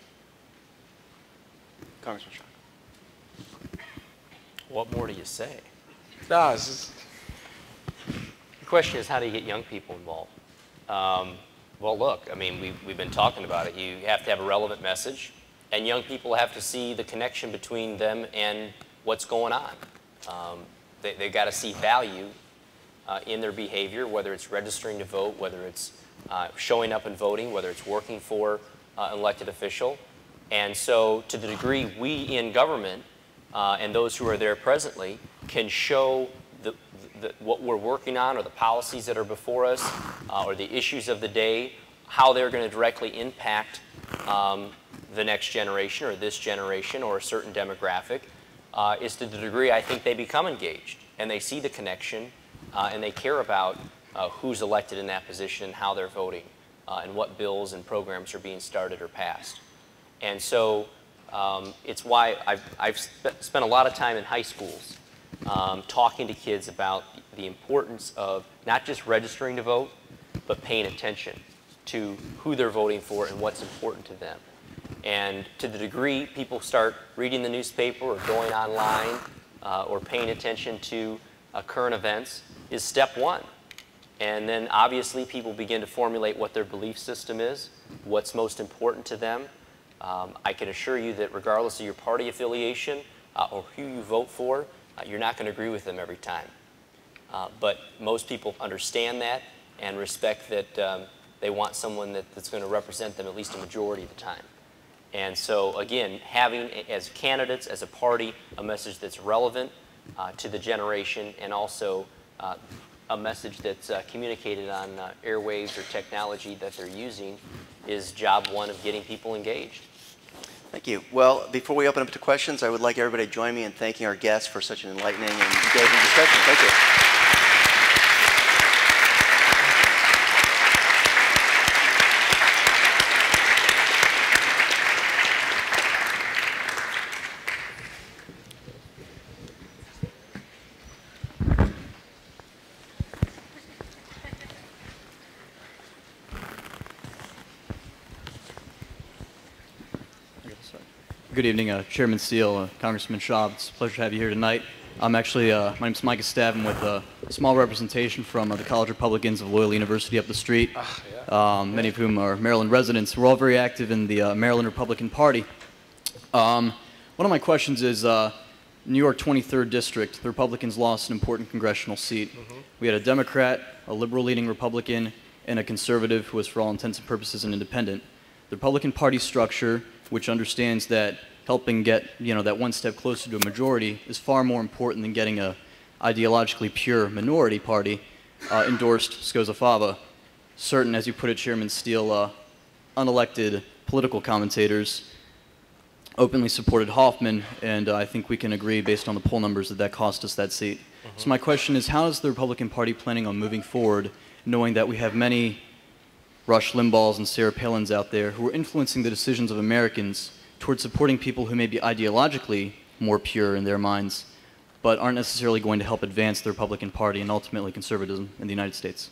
Congressman Schock. What more do you say? No, it's just... The question is, how do you get young people involved? Well, look, I mean, we've been talking about it. You have to have a relevant message, and young people have to see the connection between them and what's going on. They've got to see value in their behavior, whether it's registering to vote, whether it's showing up and voting, whether it's working for an elected official. And so to the degree we in government and those who are there presently can show what we're working on, or the policies that are before us, or the issues of the day, how they're going to directly impact the next generation or this generation or a certain demographic, is to the degree I think they become engaged and they see the connection and they care about who's elected in that position and how they're voting and what bills and programs are being started or passed. And so it's why I've spent a lot of time in high schools talking to kids about the importance of not just registering to vote, but paying attention to who they're voting for and what's important to them. And to the degree people start reading the newspaper or going online or paying attention to current events is step one. And then obviously people begin to formulate what their belief system is, what's most important to them. I can assure you that regardless of your party affiliation or who you vote for, you're not going to agree with them every time. But most people understand that and respect that they want someone that's going to represent them at least a majority of the time. And so again, having as candidates, as a party, a message that's relevant to the generation and also a message that's communicated on airwaves or technology that they're using is job one of getting people engaged. Thank you. Well, before we open up to questions, I would like everybody to join me in thanking our guests for such an enlightening and engaging discussion. Thank you. Good evening, Chairman Steele, Congressman Schock. It's a pleasure to have you here tonight. I'm actually, my name's Micah Stav. I'm with a small representation from the College Republicans of Loyola University up the street, many of whom are Maryland residents. We're all very active in the Maryland Republican Party. One of my questions is, New York 23rd District, the Republicans lost an important congressional seat. We had a Democrat, a liberal-leaning Republican, and a conservative who was, for all intents and purposes, an independent. The Republican Party structure, which understands that helping get that one step closer to a majority is far more important than getting a ideologically pure minority party, endorsed Scosa Fava. Certain, as you put it, Chairman Steele, unelected political commentators openly supported Hoffman, and I think we can agree based on the poll numbers that cost us that seat. So my question is, how is the Republican Party planning on moving forward, knowing that we have many Rush Limbaughs and Sarah Palins out there who are influencing the decisions of Americans towards supporting people who may be ideologically more pure in their minds, but aren't necessarily going to help advance the Republican Party and ultimately conservatism in the United States?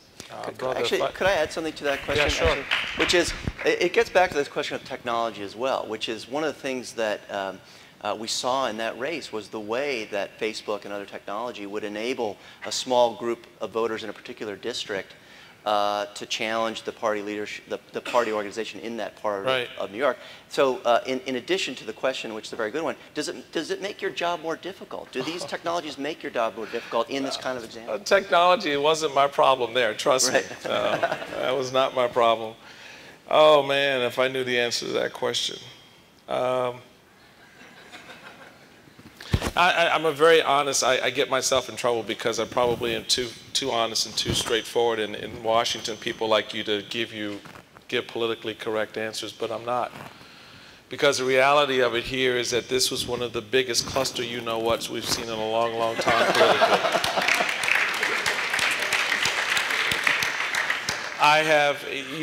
Could I add something to that question? Yeah, sure. Actually, which is, it gets back to this question of technology as well, which is one of the things that we saw in that race was the way that Facebook and other technology would enable a small group of voters in a particular district to challenge the party leadership, the party organization in that part of New York. So, in addition to the question, which is a very good one, does it make your job more difficult? Do these technologies make your job more difficult in this kind of example? Technology wasn't my problem there. Trust me, that was not my problem. Oh man, if I knew the answer to that question. I'm a very honest, I get myself in trouble because I probably am too honest and too straightforward. And in Washington, people like you to give politically correct answers, but I'm not. Because the reality of it here is that this was one of the biggest cluster you-know-whats we've seen in a long, long time politically.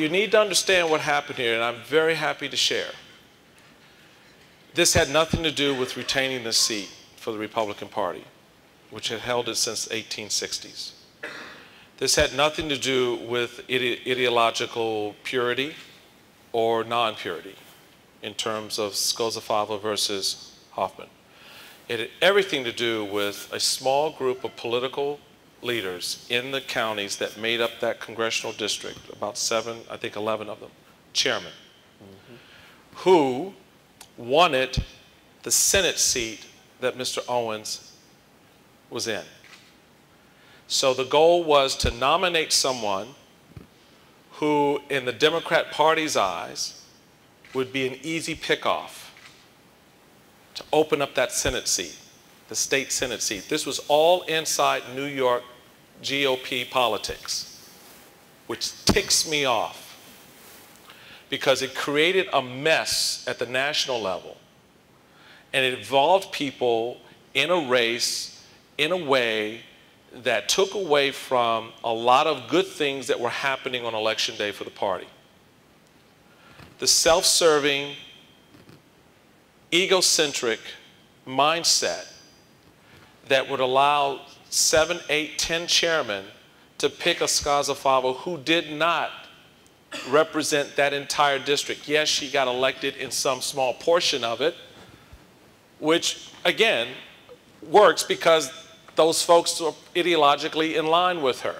You need to understand what happened here, and I'm very happy to share. This had nothing to do with retaining the seat for the Republican Party, which had held it since the 1860s. This had nothing to do with ideological purity or non-purity in terms of Scosa Fava versus Hoffman. It had everything to do with a small group of political leaders in the counties that made up that congressional district, about 7, I think 11 of them, chairmen, who wanted the Senate seat that Mr. Owens was in. So the goal was to nominate someone who, in the Democrat Party's eyes, would be an easy pickoff to open up that Senate seat, the state Senate seat. This was all inside New York GOP politics, which ticks me off because it created a mess at the national level, and it involved people in a race in a way that took away from a lot of good things that were happening on Election Day for the party. The self-serving, egocentric mindset that would allow 7, 8, 10 chairmen to pick a Scazafavo who did not represent that entire district. Yes, she got elected in some small portion of it, which, again, works because those folks are ideologically in line with her.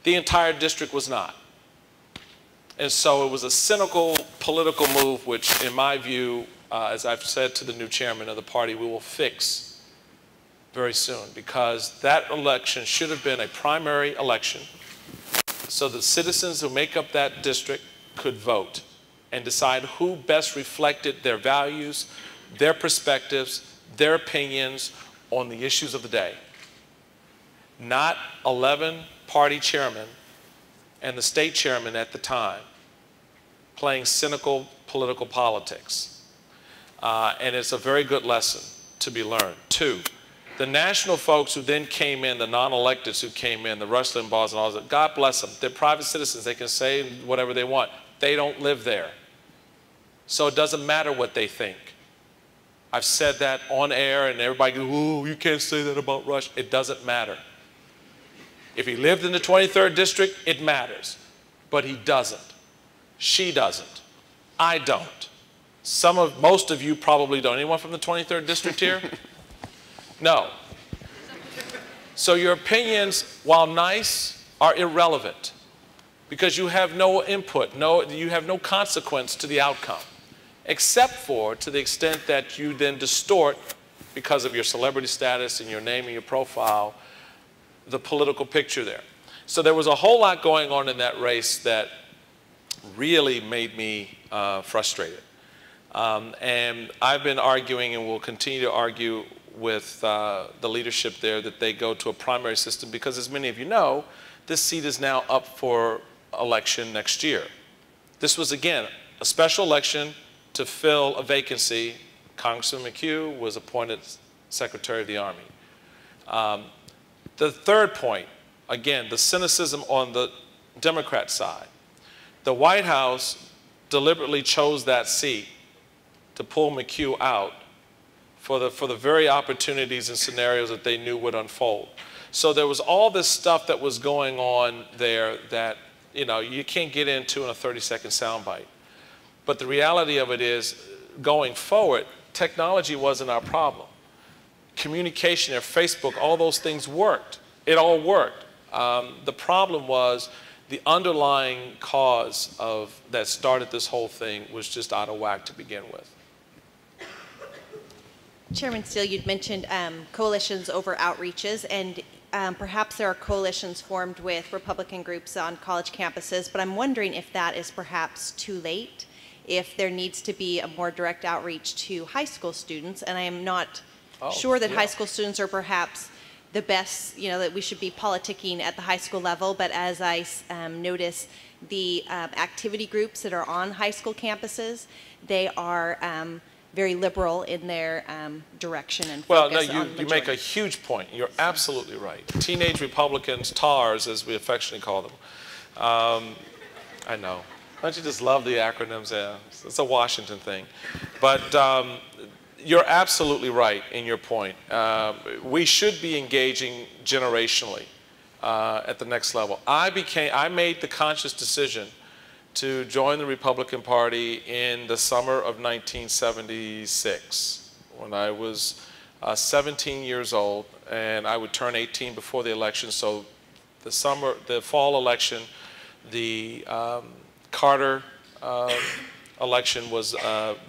The entire district was not. And so it was a cynical political move, which, in my view, as I've said to the new chairman of the party, we will fix very soon, because that election should have been a primary election so the citizens who make up that district could vote and decide who best reflected their values, their perspectives, their opinions on the issues of the day. Not 11 party chairmen and the state chairman at the time playing cynical political politics. And it's a very good lesson to be learned. 2, the national folks who then came in, the non-electeds who came in, the Rush Limbaughs and all that, God bless them. They're private citizens. They can say whatever they want. They don't live there. So it doesn't matter what they think. I've said that on air, and everybody goes, "Ooh, you can't say that about Rush." It doesn't matter. If he lived in the 23rd district, it matters. But he doesn't. She doesn't. I don't. Most of you probably don't. Anyone from the 23rd district here? No. So your opinions, while nice, are irrelevant because you have no input, you have no consequence to the outcome, except for to the extent that you then distort, because of your celebrity status and your name and your profile, the political picture there. So there was a whole lot going on in that race that really made me frustrated. And I've been arguing and will continue to argue with the leadership there that they go to a primary system because, as many of you know, this seat is now up for election next year. This was, again, a special election to fill a vacancy. Congressman McHugh was appointed Secretary of the Army. The third point, again, the cynicism on the Democrat side. The White House deliberately chose that seat to pull McHugh out for the very opportunities and scenarios that they knew would unfold. So there was all this stuff that was going on there that, you know, you can't get into in a 30-second soundbite. But the reality of it is, going forward, technology wasn't our problem. Communication, Facebook, all those things worked. It all worked. The problem was the underlying cause that started this whole thing was just out of whack to begin with. Chairman Steele, you'd mentioned coalitions over outreaches, and perhaps there are coalitions formed with Republican groups on college campuses, but I'm wondering if that is perhaps too late, if there needs to be a more direct outreach to high school students, and I am not sure that high school students are perhaps the best, you know, that we should be politicking at the high school level, but as I notice the activity groups that are on high school campuses, they are very liberal in their direction and focus on you make a huge point. You're absolutely right. Teenage Republicans, TARs, as we affectionately call them. I know. Don't you just love the acronyms? Yeah, it's a Washington thing. But you're absolutely right in your point. We should be engaging generationally at the next level. I made the conscious decision to join the Republican Party in the summer of 1976, when I was 17 years old, and I would turn 18 before the election. So the fall election, the Carter election was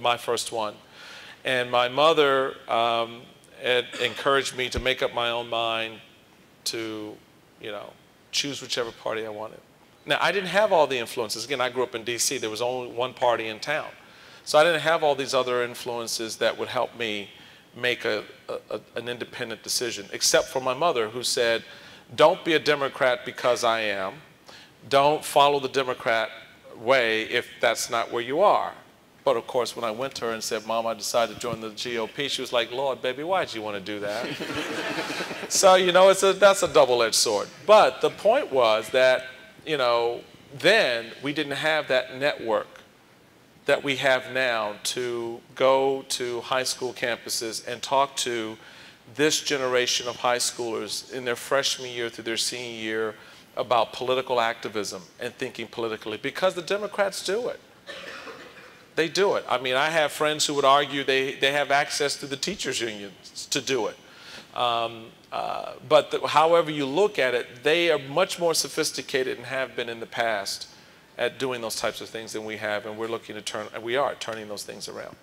my first one. And my mother had encouraged me to make up my own mind to, you know, choose whichever party I wanted. Now, I didn't have all the influences. Again, I grew up in D.C. There was only one party in town. So I didn't have all these other influences that would help me make an independent decision, except for my mother, who said, don't be a Democrat because I am. Don't follow the Democrat way if that's not where you are. But of course, when I went to her and said, Mom, I decided to join the GOP, she was like, Lord, baby, why'd you want to do that? So, you know, that's a double-edged sword. But the point was that, you know, then we didn't have that network that we have now to go to high school campuses and talk to this generation of high schoolers in their freshman year through their senior year about political activism and thinking politically, because the Democrats do it. They do it. I mean, I have friends who would argue they have access to the teachers' unions to do it. However you look at it, they are much more sophisticated and have been in the past at doing those types of things than we have, and we're looking to turn, and we are turning those things around.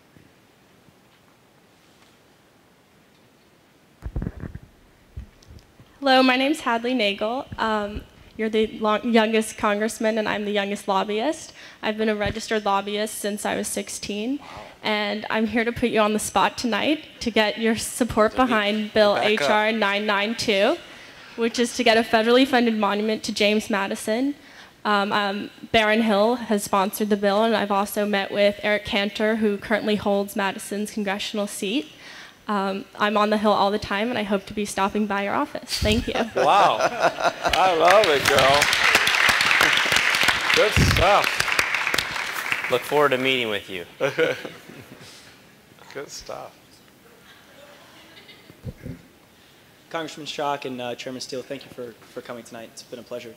Hello, my name's Hadley Nagle. You're the youngest congressman, and I'm the youngest lobbyist. I've been a registered lobbyist since I was 16, and I'm here to put you on the spot tonight to get your support behind Bill HR 992, which is to get a federally funded monument to James Madison. Barron Hill has sponsored the bill, and I've also met with Eric Cantor, who currently holds Madison's congressional seat. I'm on the Hill all the time, and I hope to be stopping by your office. Thank you. Wow. I love it, girl. Good stuff. Look forward to meeting with you. Good stuff. Congressman Schock and Chairman Steele, thank you for coming tonight. It's been a pleasure.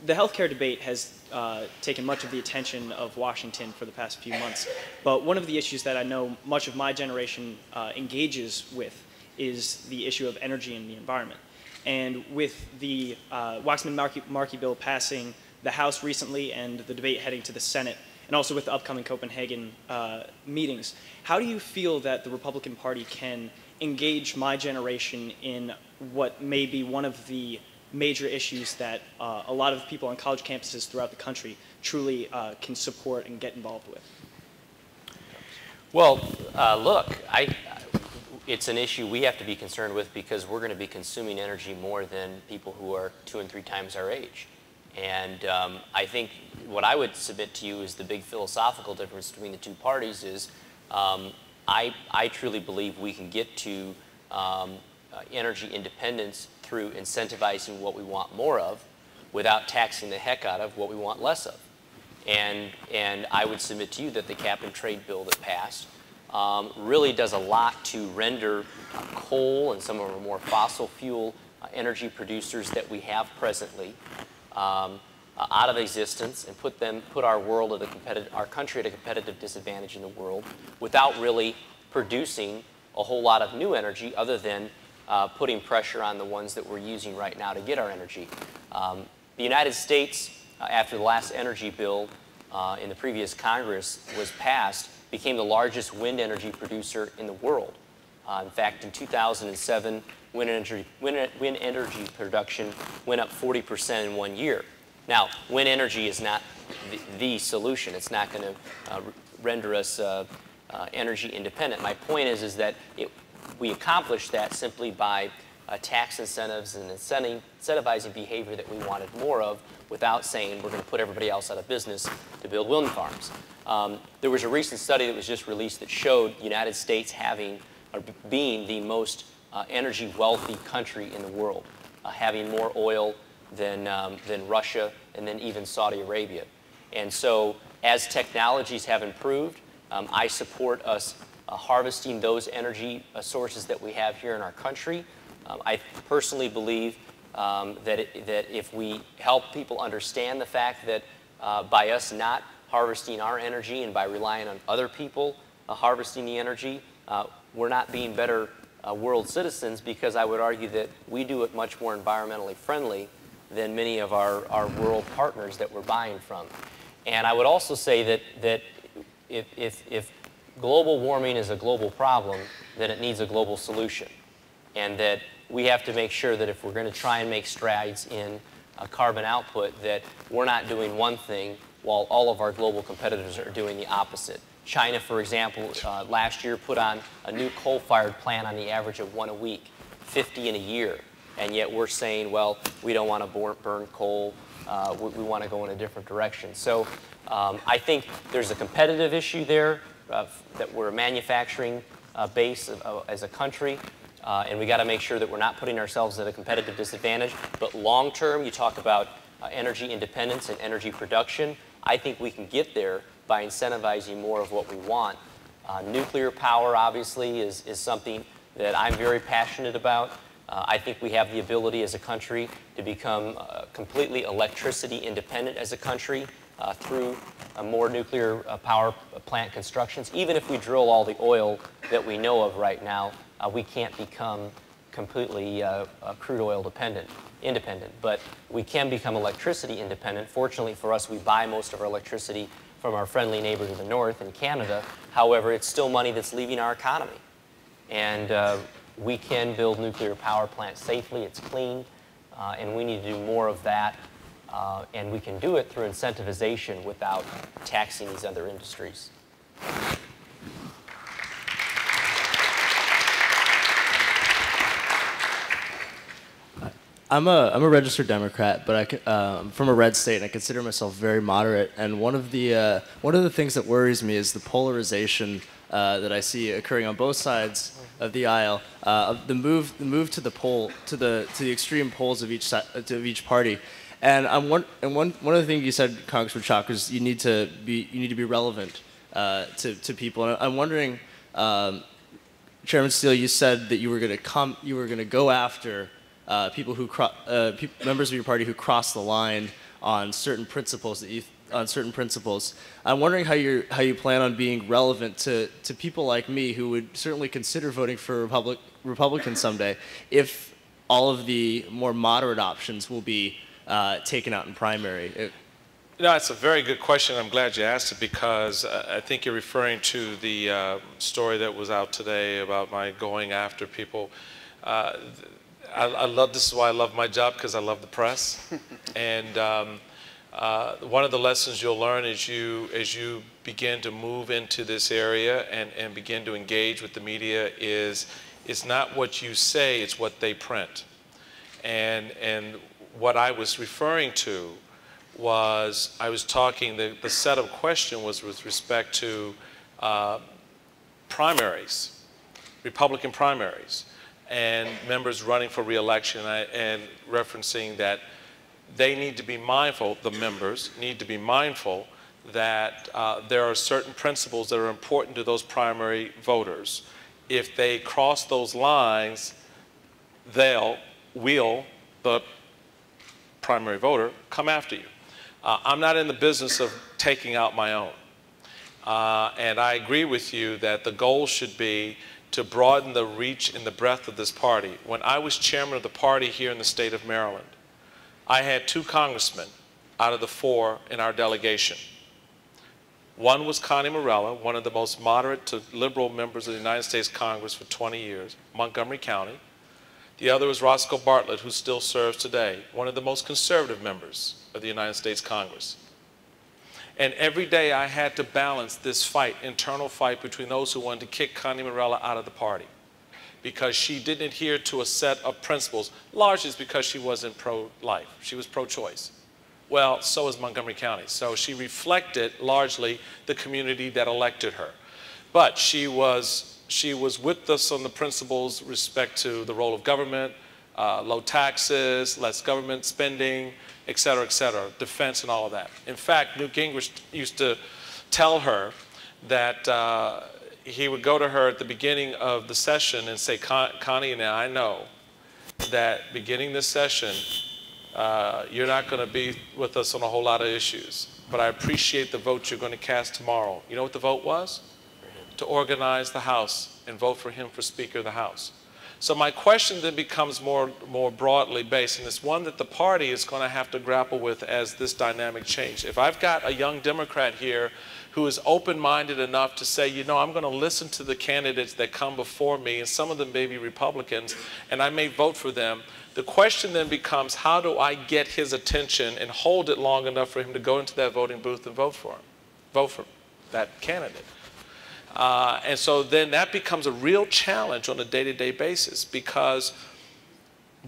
The healthcare debate has taken much of the attention of Washington for the past few months, but one of the issues that I know much of my generation engages with is the issue of energy and the environment. And with the Waxman-Markey bill passing the House recently and the debate heading to the Senate, and also with the upcoming Copenhagen meetings, how do you feel that the Republican Party can engage my generation in what may be one of the major issues that a lot of people on college campuses throughout the country truly can support and get involved with? Well, look, it's an issue we have to be concerned with because we're going to be consuming energy more than people who are 2 and 3 times our age. And I think what I would submit to you is the big philosophical difference between the two parties is I truly believe we can get to energy independence through incentivizing what we want more of without taxing the heck out of what we want less of. And I would submit to you that the cap and trade bill that passed really does a lot to render coal and some of our more fossil fuel energy producers that we have presently out of existence and put our world at our country at a competitive disadvantage in the world without really producing a whole lot of new energy other than putting pressure on the ones that we're using right now to get our energy. The United States, after the last energy bill in the previous Congress was passed, became the largest wind energy producer in the world. In fact, in 2007, wind energy production went up 40% in 1 year. Now, wind energy is not the solution. It's not going to render us energy independent. My point is that we accomplish that simply by tax incentives and incentivizing behavior that we wanted more of without saying we're going to put everybody else out of business to build wind farms. There was a recent study that was just released that showed the United States being the most energy wealthy country in the world, having more oil than Russia and then even Saudi Arabia. And so as technologies have improved, I support us harvesting those energy sources that we have here in our country. I personally believe that if we help people understand the fact that by us not harvesting our energy and by relying on other people harvesting the energy, we're not being better world citizens, because I would argue that we do it much more environmentally friendly than many of our world partners that we're buying from. And I would also say that if global warming is a global problem, then it needs a global solution. And that we have to make sure that if we're going to try and make strides in carbon output, that we're not doing one thing while all of our global competitors are doing the opposite. China, for example, last year put on a new coal-fired plant on the average of 1 a week, 50 in a year. And yet we're saying, well, we don't want to burn coal. We want to go in a different direction. So I think there's a competitive issue there, that we're a manufacturing base as a country. And we got to make sure that we're not putting ourselves at a competitive disadvantage. But long term, you talk about energy independence and energy production. I think we can get there by incentivizing more of what we want. Nuclear power, obviously, is something that I'm very passionate about. I think we have the ability as a country to become completely electricity independent as a country through more nuclear power plant constructions. Even if we drill all the oil that we know of right now, we can't become completely crude oil independent, but we can become electricity independent. Fortunately for us, we buy most of our electricity from our friendly neighbor to the north in Canada. However, it's still money that's leaving our economy. And we can build nuclear power plants safely, it's clean, and we need to do more of that. And we can do it through incentivization without taxing these other industries. I'm a registered Democrat, but I'm from a red state, and I consider myself very moderate. And one of the things that worries me is the polarization that I see occurring on both sides of the aisle, of the move to the pole, to the extreme poles of each party. And one of the things you said, Congressman Schock, is you need to be relevant to people. And I'm wondering, Chairman Steele, you said that you were going to go after people who members of your party who cross the line on certain principles I'm wondering how you plan on being relevant to people like me who would certainly consider voting for Republicans someday if all of the more moderate options will be taken out in primary. It's a very good question. I'm glad you asked it, because I think you're referring to the story that was out today about my going after people. This is why I love my job, because I love the press. And one of the lessons you'll learn as you begin to move into this area and begin to engage with the media is it's not what you say, it's what they print. And what I was referring to was, I was talking, the set of question was with respect to primaries, Republican primaries, and members running for re-election, and referencing that they need to be mindful, the members need to be mindful that there are certain principles that are important to those primary voters. If they cross those lines, the primary voter, come after you. I'm not in the business of taking out my own. And I agree with you that the goal should be to broaden the reach and the breadth of this party. When I was chairman of the party here in the state of Maryland, I had 2 congressmen out of the 4 in our delegation. One was Connie Morella, one of the most moderate to liberal members of the United States Congress for 20 years, Montgomery County. The other was Roscoe Bartlett, who still serves today, one of the most conservative members of the United States Congress. And every day I had to balance this fight, internal fight, between those who wanted to kick Connie Morella out of the party because she didn't adhere to a set of principles, largely because she wasn't pro-life. She was pro-choice. Well, so is Montgomery County. So she reflected largely the community that elected her. But she was with us on the principles with respect to the role of government, low taxes, less government spending, et cetera, defense and all of that. In fact, Newt Gingrich used to tell her that he would go to her at the beginning of the session and say, Connie, now I know that beginning this session, you're not going to be with us on a whole lot of issues, but I appreciate the vote you're going to cast tomorrow. You know what the vote was? To organize the House and vote for him for Speaker of the House. So my question then becomes more broadly based, and it's one that the party is going to have to grapple with as this dynamic changes. If I've got a young Democrat here who is open-minded enough to say, you know, I'm going to listen to the candidates that come before me, and some of them may be Republicans, and I may vote for them, the question then becomes, how do I get his attention and hold it long enough for him to go into that voting booth and vote for that candidate? And so then that becomes a real challenge on a day-to-day basis, because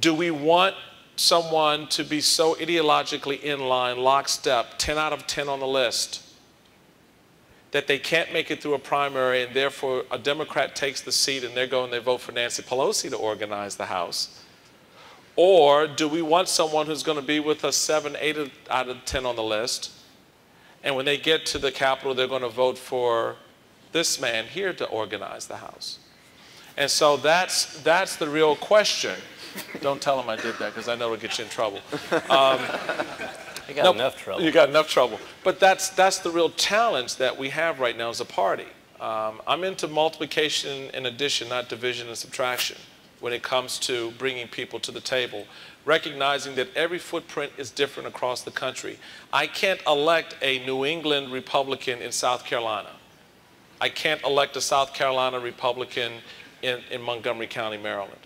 do we want someone to be so ideologically in line, lockstep, 10 out of 10 on the list, that they can't make it through a primary, and therefore a Democrat takes the seat and they go and they vote for Nancy Pelosi to organize the House? Or do we want someone who's going to be with us 7, 8 out of 10 on the list, and when they get to the Capitol, they're going to vote for this man here to organize the House? And so that's the real question. Don't tell them I did that, because I know it'll get you in trouble. You got enough trouble. You got enough trouble. But that's the real challenge that we have right now as a party. I'm into multiplication and addition, not division and subtraction, when it comes to bringing people to the table, recognizing that every footprint is different across the country. I can't elect a New England Republican in South Carolina. I can't elect a South Carolina Republican in Montgomery County, Maryland.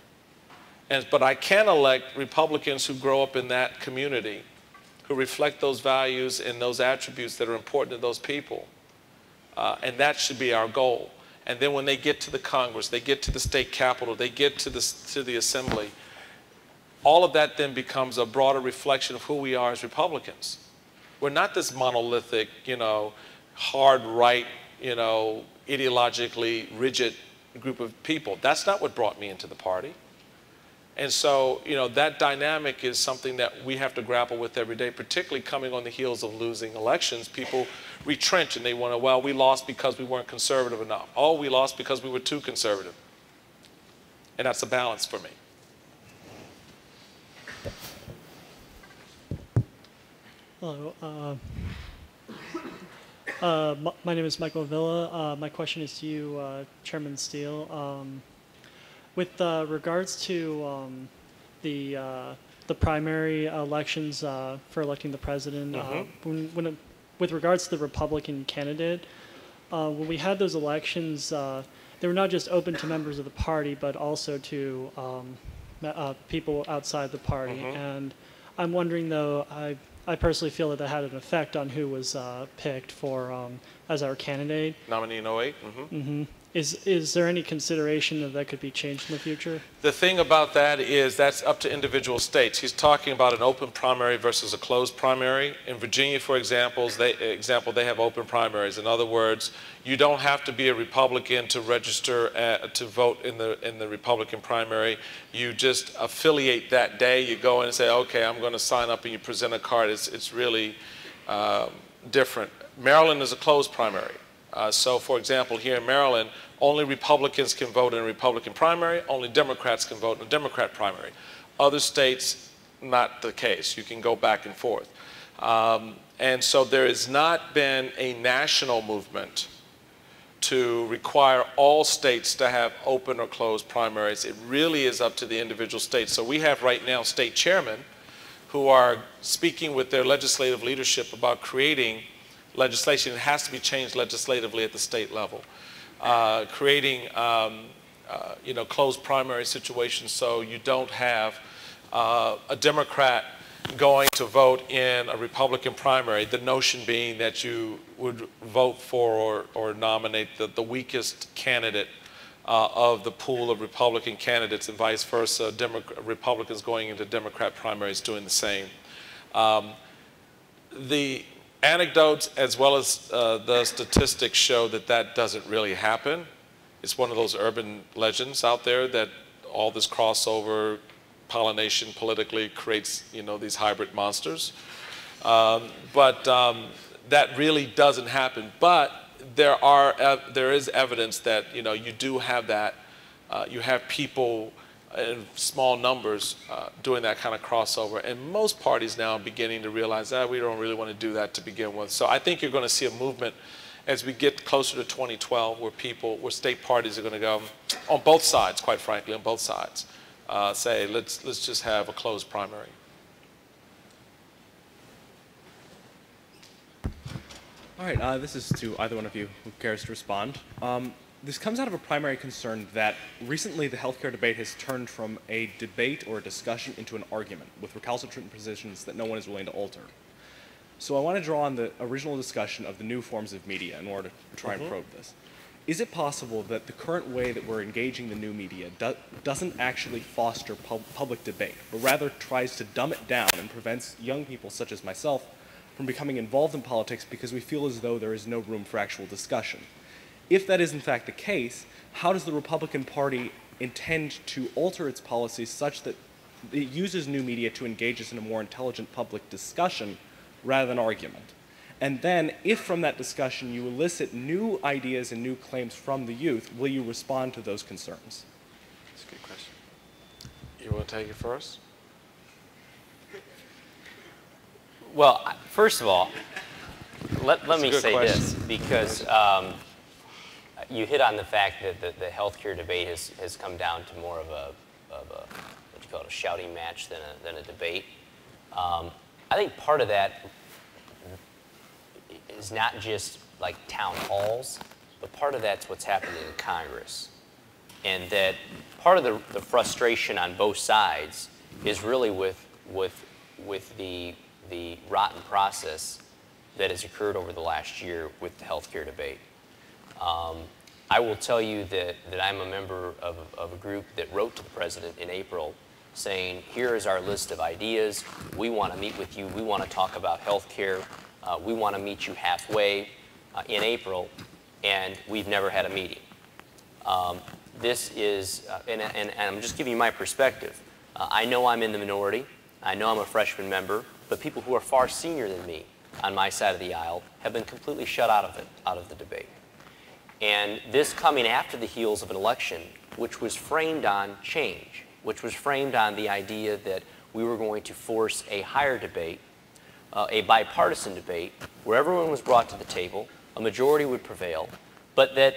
But I can elect Republicans who grow up in that community, who reflect those values and those attributes that are important to those people. And that should be our goal. And then when they get to the Congress, they get to the state capitol, they get to the Assembly, all of that then becomes a broader reflection of who we are as Republicans. We're not this monolithic, hard right, ideologically rigid group of people. That's not what brought me into the party. And so, that dynamic is something that we have to grapple with every day, particularly coming on the heels of losing elections. People retrench and they want to, well, we lost because we weren't conservative enough. Oh, we lost because we were too conservative. And that's a balance for me. Hello. My name is Michael Villa. My question is to you, Chairman Steele. With regards to the primary elections for electing the president, with regards to the Republican candidate, when we had those elections, they were not just open to members of the party, but also to people outside the party. And I'm wondering, though, I personally feel that had an effect on who was picked for as our candidate. Nominee in 08? Is there any consideration that could be changed in the future? The thing about that is that's up to individual states. He's talking about an open primary versus a closed primary. In Virginia, for example, they have open primaries. In other words, you don't have to be a Republican to register to vote in the Republican primary. You just affiliate that day. You go in and say, okay, I'm going to sign up, and you present a card. It's really different. Maryland is a closed primary. So, for example, here in Maryland, only Republicans can vote in a Republican primary, only Democrats can vote in a Democrat primary. Other states, not the case. You can go back and forth. And so there has not been a national movement to require all states to have open or closed primaries. It really is up to the individual states. So we have right now state chairmen who are speaking with their legislative leadership about creating legislation. It has to be changed legislatively at the state level. Creating closed primary situations so you don't have a Democrat going to vote in a Republican primary, the notion being that you would vote for or nominate the weakest candidate of the pool of Republican candidates, and vice versa, Republicans going into Democrat primaries doing the same. The anecdotes as well as the statistics show that doesn't really happen. It's one of those urban legends out there that all this crossover pollination politically creates, these hybrid monsters. But that really doesn't happen. But there is evidence that, you do have that. You have people in small numbers doing that kind of crossover. And most parties now are beginning to realize that we don't really want to do that to begin with. So I think you're going to see a movement as we get closer to 2012 where state parties are going to go, on both sides, quite frankly, on both sides, say, let's just have a closed primary. All right, this is to either one of you who cares to respond. This comes out of a primary concern that recently the healthcare debate has turned from a debate or a discussion into an argument with recalcitrant positions that no one is willing to alter. So I want to draw on the original discussion of the new forms of media in order to try and probe this. Is it possible that the current way that we're engaging the new media doesn't actually foster public debate, but rather tries to dumb it down and prevents young people such as myself from becoming involved in politics because we feel as though there is no room for actual discussion? If that is in fact the case, how does the Republican Party intend to alter its policies such that it uses new media to engage us in a more intelligent public discussion rather than argument? And then, if from that discussion you elicit new ideas and new claims from the youth, will you respond to those concerns? That's a good question. You want to take it first? Well, first of all, let me say question. this, because you hit on the fact that the healthcare debate has come down to more of a what you call it, a shouting match than a debate. I think part of that is not just like town halls, but part of that's what's happening in Congress. And that part of the frustration on both sides is really with the rotten process that has occurred over the last year with the healthcare debate. I will tell you that I'm a member of a group that wrote to the president in April saying, here is our list of ideas. We want to meet with you. We want to talk about healthcare. We want to meet you halfway in April, and we've never had a meeting. This is, and I'm just giving you my perspective. I know I'm in the minority. I know I'm a freshman member, but people who are far senior than me on my side of the aisle have been completely shut out of the debate. And this coming after the heels of an election, which was framed on change, which was framed on the idea that we were going to force a higher debate, a bipartisan debate, where everyone was brought to the table, a majority would prevail, but that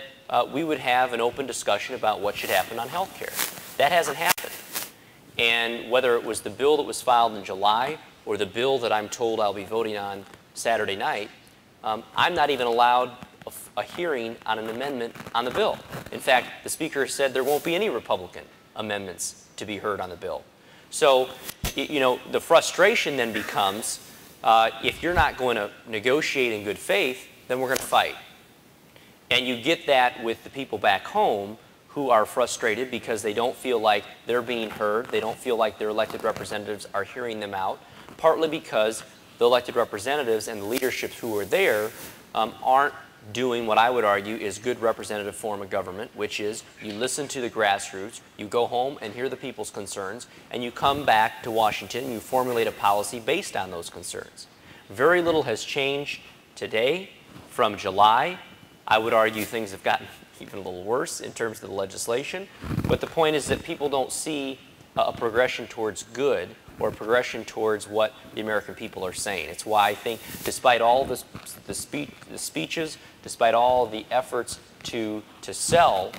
we would have an open discussion about what should happen on health care. That hasn't happened. And whether it was the bill that was filed in July or the bill that I'm told I'll be voting on Saturday night, I'm not even allowed a hearing on an amendment on the bill. In fact, the Speaker said there won't be any Republican amendments to be heard on the bill. So, you know, the frustration then becomes, if you're not going to negotiate in good faith, then we're going to fight. And you get that with the people back home who are frustrated because they don't feel like they're being heard. They don't feel like their elected representatives are hearing them out, partly because the elected representatives and the leaderships who are there aren't doing what I would argue is good representative form of government, which is you listen to the grassroots, you go home and hear the people's concerns, and you come back to Washington and you formulate a policy based on those concerns. Very little has changed today from July. I would argue things have gotten even a little worse in terms of the legislation, but the point is that people don't see a progression towards good or a progression towards what the American people are saying. It's why I think despite all the speeches, despite all the efforts to sell,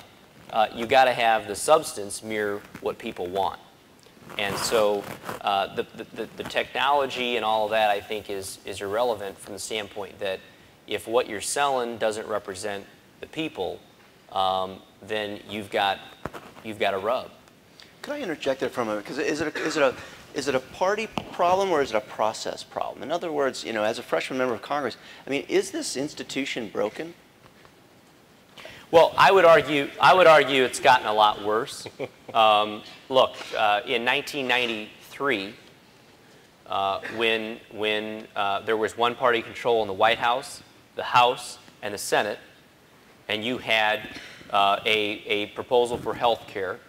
you got to have the substance mirror what people want. And so the technology and all of that I think is irrelevant from the standpoint that if what you're selling doesn't represent the people, then you've got a rub. Could I interject there for a moment? Because is it a party problem or is it a process problem? In other words, you know, as a freshman member of Congress, I mean, is this institution broken? Well, I would argue it's gotten a lot worse. Look, in 1993, when there was one-party control in the White House, the House, and the Senate, and you had a proposal for health care,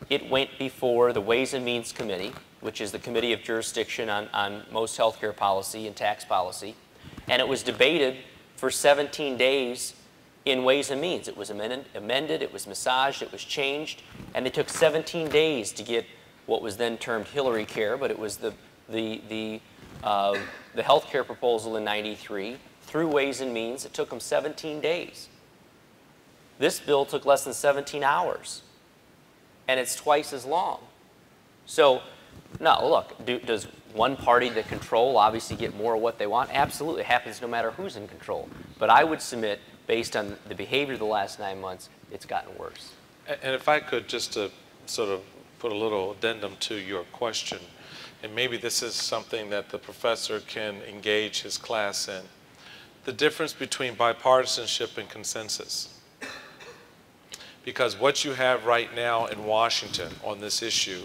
it went before the Ways and Means Committee, which is the committee of jurisdiction on most health care policy and tax policy, and it was debated for 17 days in Ways and Means. It was amended, it was massaged, it was changed, and it took 17 days to get what was then termed Hillary Care, but it was the health care proposal in '93 through Ways and Means. It took them 17 days. This bill took less than 17 hours, and it's twice as long. So, no, look, does one party that control obviously get more of what they want? Absolutely. It happens no matter who's in control. But I would submit, based on the behavior of the last 9 months, it's gotten worse. And if I could just to sort of put a little addendum to your question, and maybe this is something that the professor can engage his class in, the difference between bipartisanship and consensus. Because what you have right now in Washington on this issue,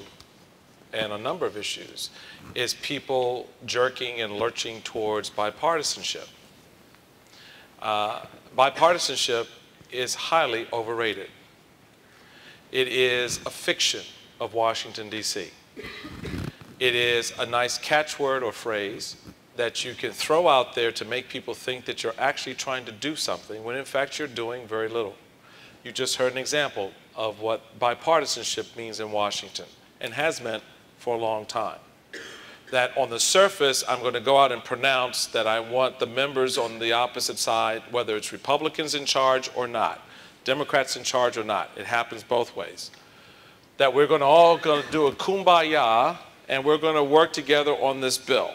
and a number of issues, is people jerking and lurching towards bipartisanship. Bipartisanship is highly overrated. It is a fiction of Washington, D.C. It is a nice catchword or phrase that you can throw out there to make people think that you're actually trying to do something when in fact you're doing very little. You just heard an example of what bipartisanship means in Washington and has meant for a long time. That on the surface, I'm going to go out and pronounce that I want the members on the opposite side, whether it's Republicans in charge or not, Democrats in charge or not. It happens both ways. That we're going to all going to do a kumbaya and we're going to work together on this bill.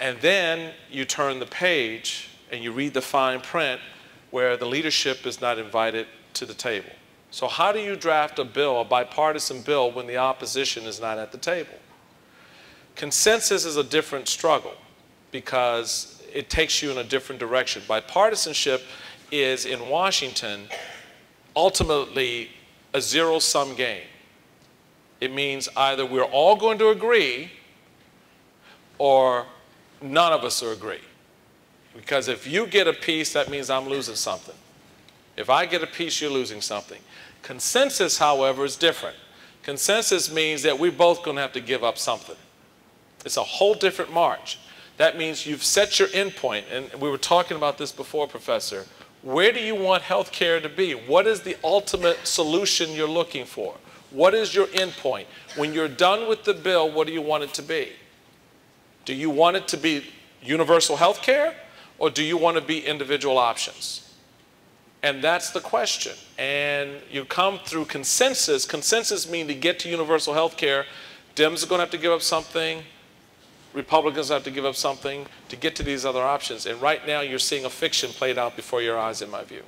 And then you turn the page and you read the fine print where the leadership is not invited to the table. So how do you draft a bill, a bipartisan bill, when the opposition is not at the table? Consensus is a different struggle because it takes you in a different direction. Bipartisanship is, in Washington, ultimately a zero-sum game. It means either we're all going to agree or none of us will agree. Because if you get a piece, that means I'm losing something. If I get a piece, you're losing something. Consensus, however, is different. Consensus means that we're both going to have to give up something. It's a whole different march. That means you've set your endpoint, and we were talking about this before, Professor. Where do you want health care to be? What is the ultimate solution you're looking for? What is your endpoint? When you're done with the bill, what do you want it to be? Do you want it to be universal health care, or do you want to be individual options? And that's the question. And you come through consensus. Consensus means to get to universal health care, Dems are going to have to give up something. Republicans have to give up something to get to these other options. And right now, you're seeing a fiction played out before your eyes, in my view.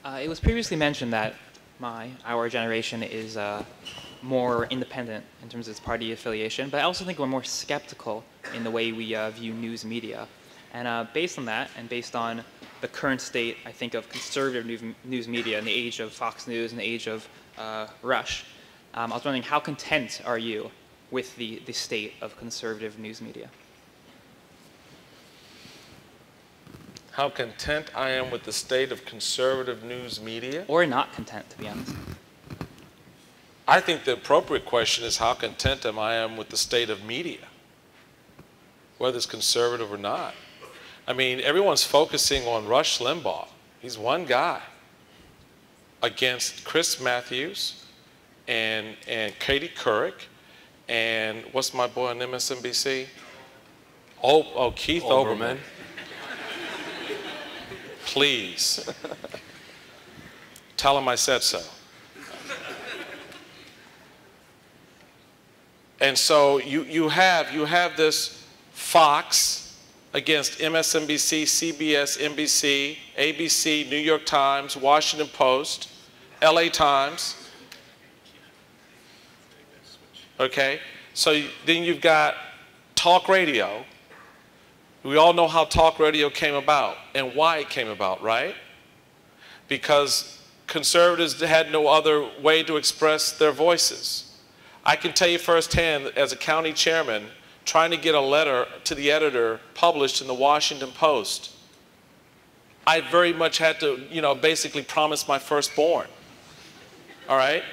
It was previously mentioned that our generation is more independent in terms of its party affiliation, but I also think we're more skeptical in the way we view news media. And based on that, and based on the current state, I think, of conservative news media in the age of Fox News and the age of Rush, I was wondering, how content are you with the state of conservative news media? How content I am with the state of conservative news media? Or not content, to be honest. I think the appropriate question is how content I am with the state of media, whether it's conservative or not. I mean, everyone's focusing on Rush Limbaugh. He's one guy against Chris Matthews and Katie Couric, and what's my boy on MSNBC? Keith Olbermann. Please. Tell him I said so. And so you have this Fox against MSNBC, CBS, NBC, ABC, New York Times, Washington Post, LA Times. Okay, so then you've got talk radio. We all know how talk radio came about and why it came about, right? Because conservatives had no other way to express their voices. I can tell you firsthand, as a county chairman, trying to get a letter to the editor published in the Washington Post, I very much had to, basically promise my firstborn, all right?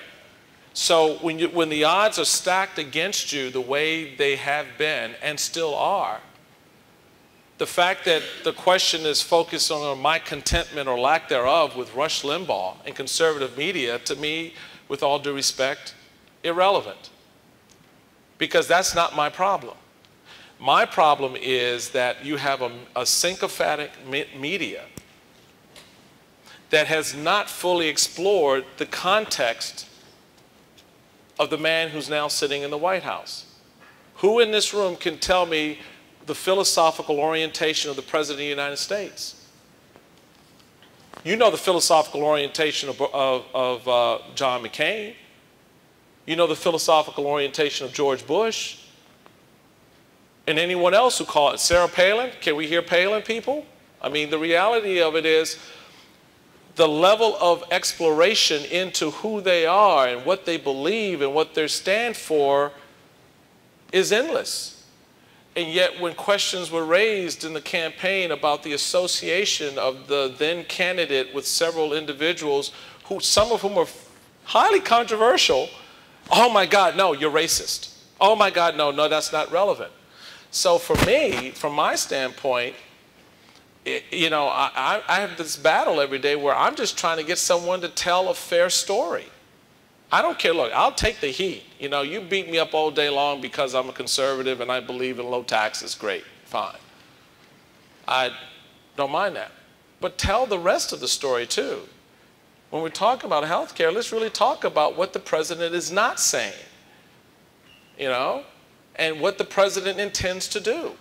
So when the odds are stacked against you the way they have been and still are, the fact that the question is focused on my contentment or lack thereof with Rush Limbaugh and conservative media, to me, with all due respect, irrelevant. Because that's not my problem. My problem is that you have a sycophantic media that has not fully explored the context of the man who's now sitting in the White House. Who in this room can tell me the philosophical orientation of the President of the United States? You know the philosophical orientation of John McCain. You know the philosophical orientation of George Bush. And anyone else who call it Sarah Palin. Can we hear Palin, people? I mean, the reality of it is the level of exploration into who they are and what they believe and what they stand for is endless. And yet when questions were raised in the campaign about the association of the then candidate with several individuals, some of whom were highly controversial, oh my God, no, you're racist. Oh my God, no, that's not relevant. So for me, from my standpoint, I have this battle every day where I'm just trying to get someone to tell a fair story. I don't care. Look, I'll take the heat. You beat me up all day long because I'm a conservative and I believe in low taxes. Great, fine. I don't mind that. But tell the rest of the story too. When we talk about health care, let's really talk about what the president is not saying, and what the president intends to do.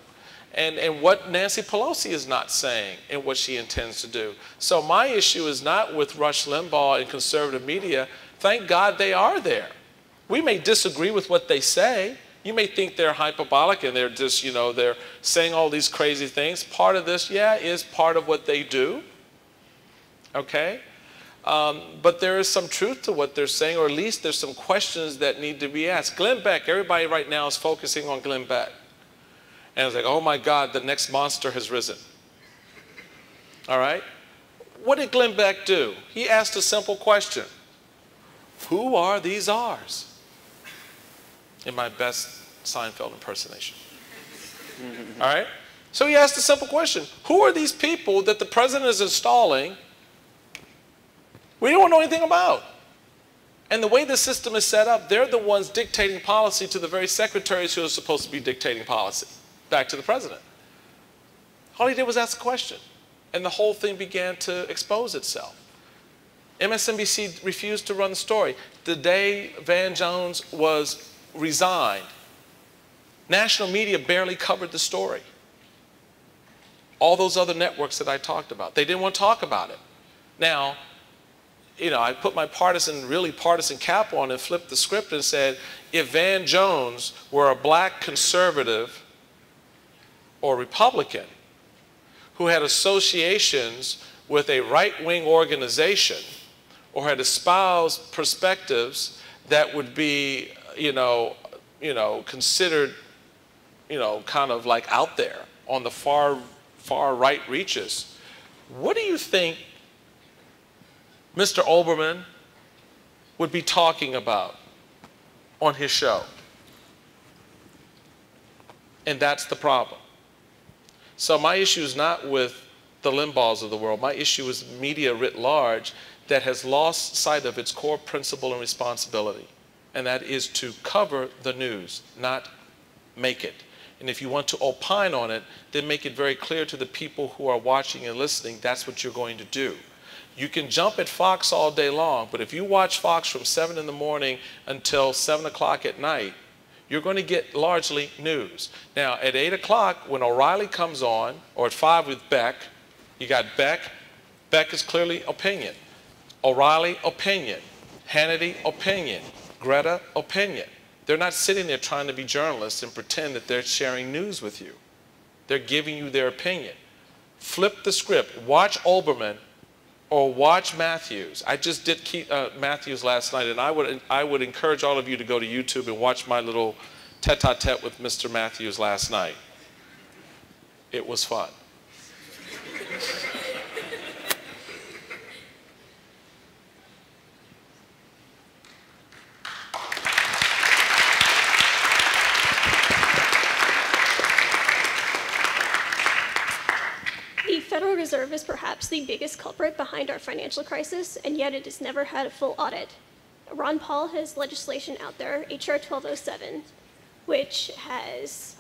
And what Nancy Pelosi is not saying and what she intends to do. So my issue is not with Rush Limbaugh and conservative media. Thank God they are there. We may disagree with what they say. You may think they're hyperbolic and they're just, they're saying all these crazy things. Part of this, is part of what they do. Okay? But there is some truth to what they're saying, or at least there's some questions that need to be asked. Glenn Beck, everybody right now is focusing on Glenn Beck. And it's like, oh my God, the next monster has risen. All right? What did Glenn Beck do? He asked a simple question. Who are these R's? In my best Seinfeld impersonation. All right? So he asked a simple question. Who are these people that the president is installing we don't know anything about? And the way the system is set up, they're the ones dictating policy to the very secretaries who are supposed to be dictating policy back to the president. All he did was ask a question, and the whole thing began to expose itself. MSNBC refused to run the story. The day Van Jones was resigned, national media barely covered the story. All those other networks that I talked about, they didn't want to talk about it. Now, I put my really partisan cap on and flipped the script and said, if Van Jones were a black conservative or Republican who had associations with a right-wing organization or had espoused perspectives that would be, considered, kind of like out there on the far right reaches, what do you think Mr. Olbermann would be talking about on his show? And that's the problem. So my issue is not with the Limbaughs of the world. My issue is media writ large that has lost sight of its core principle and responsibility, and that is to cover the news, not make it. And if you want to opine on it, then make it very clear to the people who are watching and listening that's what you're going to do. You can jump at Fox all day long, but if you watch Fox from 7 in the morning until 7 o'clock at night, you're going to get largely news. Now, at 8 o'clock, when O'Reilly comes on, or at 5 with Beck, you got Beck. Beck is clearly opinion. O'Reilly, opinion. Hannity, opinion. Greta, opinion. They're not sitting there trying to be journalists and pretend that they're sharing news with you. They're giving you their opinion. Flip the script. Watch Olbermann or watch Matthews. I just did Matthews last night, and I would encourage all of you to go to YouTube and watch my little tete-a-tete with Mr. Matthews last night. It was fun. The Federal Reserve is perhaps the biggest culprit behind our financial crisis, and yet it has never had a full audit. Ron Paul has legislation out there, H.R. 1207, which has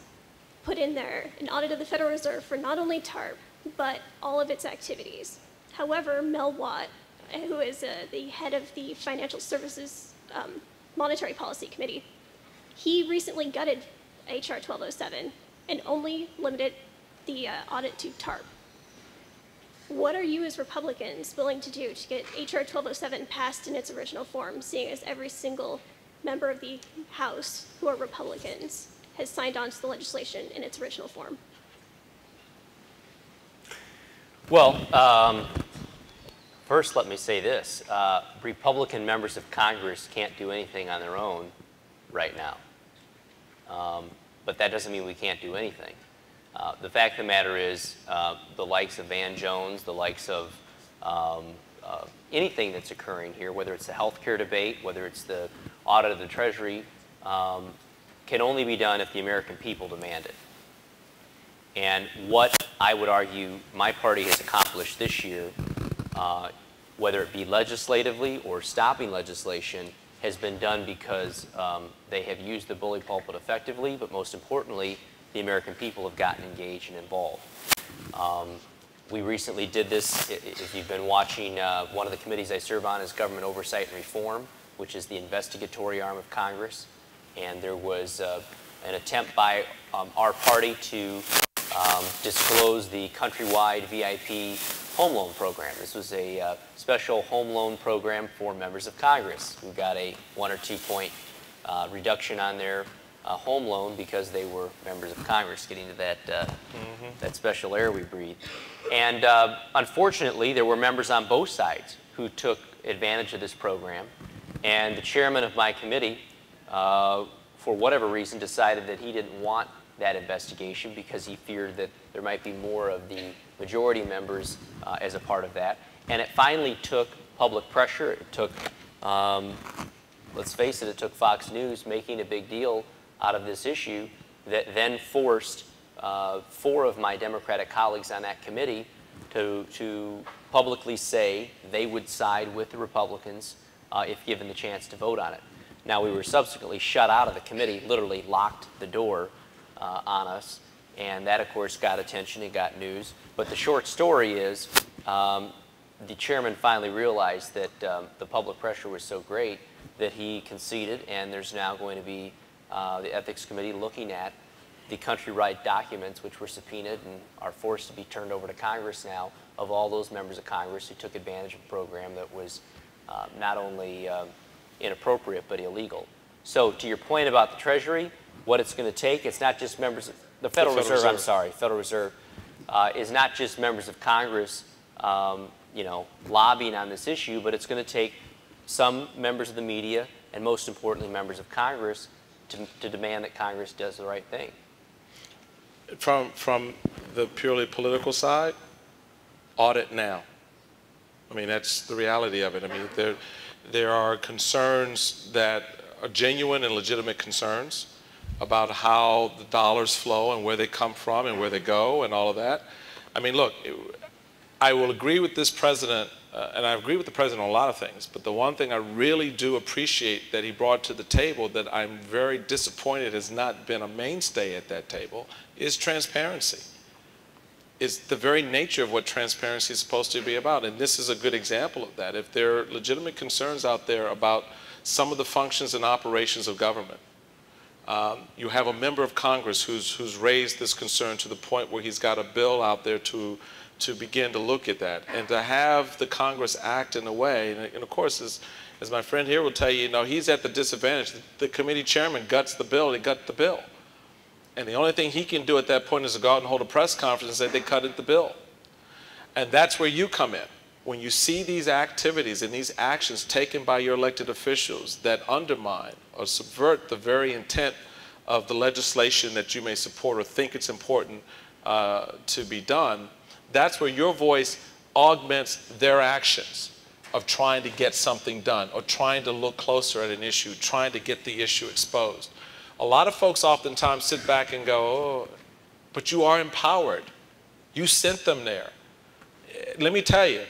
put in there an audit of the Federal Reserve for not only TARP, but all of its activities. However, Mel Watt, who is the head of the Financial Services Monetary Policy Committee, he recently gutted H.R. 1207 and only limited the audit to TARP. What are you as Republicans willing to do to get H.R. 1207 passed in its original form, seeing as every single member of the House who are Republicans has signed on to the legislation in its original form? Well, first let me say this. Republican members of Congress can't do anything on their own right now. But that doesn't mean we can't do anything. The fact of the matter is the likes of Van Jones, the likes of anything that's occurring here, whether it's the health care debate, whether it's the audit of the Treasury, can only be done if the American people demand it. And what I would argue my party has accomplished this year, whether it be legislatively or stopping legislation, has been done because they have used the bully pulpit effectively, but most importantly, the American people have gotten engaged and involved. We recently did this, if you've been watching, one of the committees I serve on is Government Oversight and Reform, which is the investigatory arm of Congress. And there was an attempt by our party to disclose the countrywide VIP home loan program. This was a special home loan program for members of Congress who got a 1 or 2 point reduction on their home loan because they were members of Congress, getting to that, that special air we breathe. And unfortunately, there were members on both sides who took advantage of this program. And the chairman of my committee, for whatever reason, decided that he didn't want that investigation because he feared that there might be more of the majority members as a part of that. And it finally took public pressure. It took, let's face it, it took Fox News making a big deal out of this issue that then forced 4 of my Democratic colleagues on that committee to publicly say they would side with the Republicans if given the chance to vote on it. Now, we were subsequently shut out of the committee, literally locked the door on us, and that, of course, got attention and got news. But the short story is the chairman finally realized that the public pressure was so great that he conceded, and there's now going to be the Ethics Committee looking at the countrywide documents which were subpoenaed and are forced to be turned over to Congress now of all those members of Congress who took advantage of a program that was not only inappropriate but illegal. So to your point about the Treasury, what it's going to take, it's not just members of the Federal Reserve, I'm sorry, Federal Reserve is not just members of Congress you know, lobbying on this issue, but it's going to take some members of the media and most importantly members of Congress to demand that Congress does the right thing. From the purely political side, audit now. I mean, that's the reality of it. I mean, there are concerns that are genuine and legitimate concerns about how the dollars flow and where they come from and where they go and all of that. I mean, look, I will agree with this president, and I agree with the president on a lot of things, but the one thing I really do appreciate that he brought to the table that I'm very disappointed has not been a mainstay at that table is transparency. It's the very nature of what transparency is supposed to be about, and this is a good example of that. If there are legitimate concerns out there about some of the functions and operations of government, you have a member of Congress who's raised this concern to the point where he's got a bill out there to begin to look at that, and to have the Congress act in a way, and of course, as my friend here will tell you, he's at the disadvantage. The committee chairman guts the bill, they gut the bill. And the only thing he can do at that point is to go out and hold a press conference and say they gutted the bill. And that's where you come in. When you see these activities and these actions taken by your elected officials that undermine or subvert the very intent of the legislation that you may support or think it's important to be done, that's where your voice augments their actions of trying to get something done or trying to look closer at an issue, trying to get the issue exposed. A lot of folks oftentimes sit back and go, oh, but you are empowered. You sent them there. Let me tell you,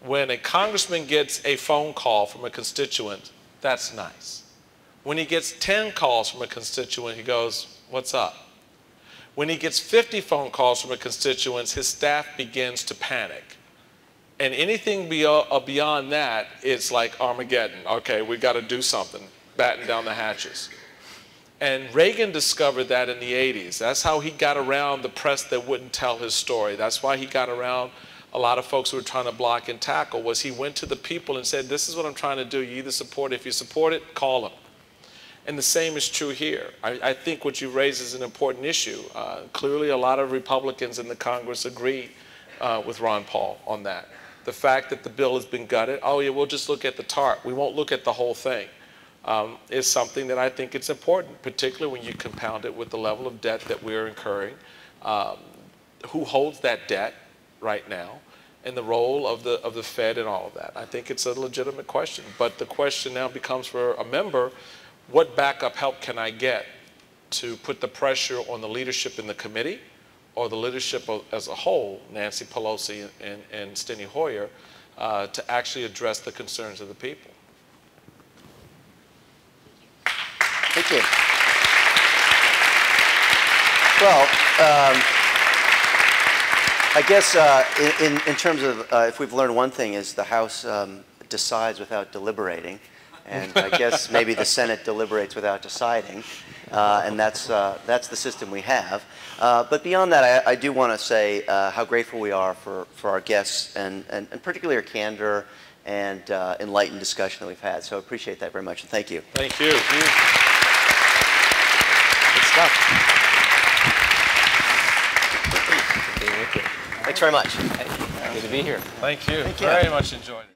when a congressman gets a phone call from a constituent, that's nice. When he gets 10 calls from a constituent, he goes, what's up? When he gets 50 phone calls from a constituent, his staff begins to panic. And anything beyond that, it's like Armageddon. Okay, we got to do something, batten down the hatches. And Reagan discovered that in the 80s. That's how he got around the press that wouldn't tell his story. That's why he got around a lot of folks who were trying to block and tackle, was he went to the people and said, this is what I'm trying to do. You either support it. If you support it, call them. And the same is true here. I think what you raise is an important issue. Clearly, a lot of Republicans in the Congress agree with Ron Paul on that. The fact that the bill has been gutted, oh yeah, we'll just look at the TARP. We won't look at the whole thing. Is something that I think it's important, particularly when you compound it with the level of debt that we're incurring. Who holds that debt right now, and the role of the Fed and all of that. I think it's a legitimate question, but the question now becomes for a member, what backup help can I get to put the pressure on the leadership in the committee, or the leadership as a whole, Nancy Pelosi and Steny Hoyer, to actually address the concerns of the people. Thank you. Well, I guess in terms of if we've learned one thing is the House decides without deliberating, and I guess maybe the Senate deliberates without deciding, and that's the system we have. But beyond that, I do want to say how grateful we are for our guests and particularly our candor and enlightened discussion that we've had. So I appreciate that very much, and thank you. Thank you. Good stuff. Thanks very much. Good to be here. Thank you. Very much enjoyed it.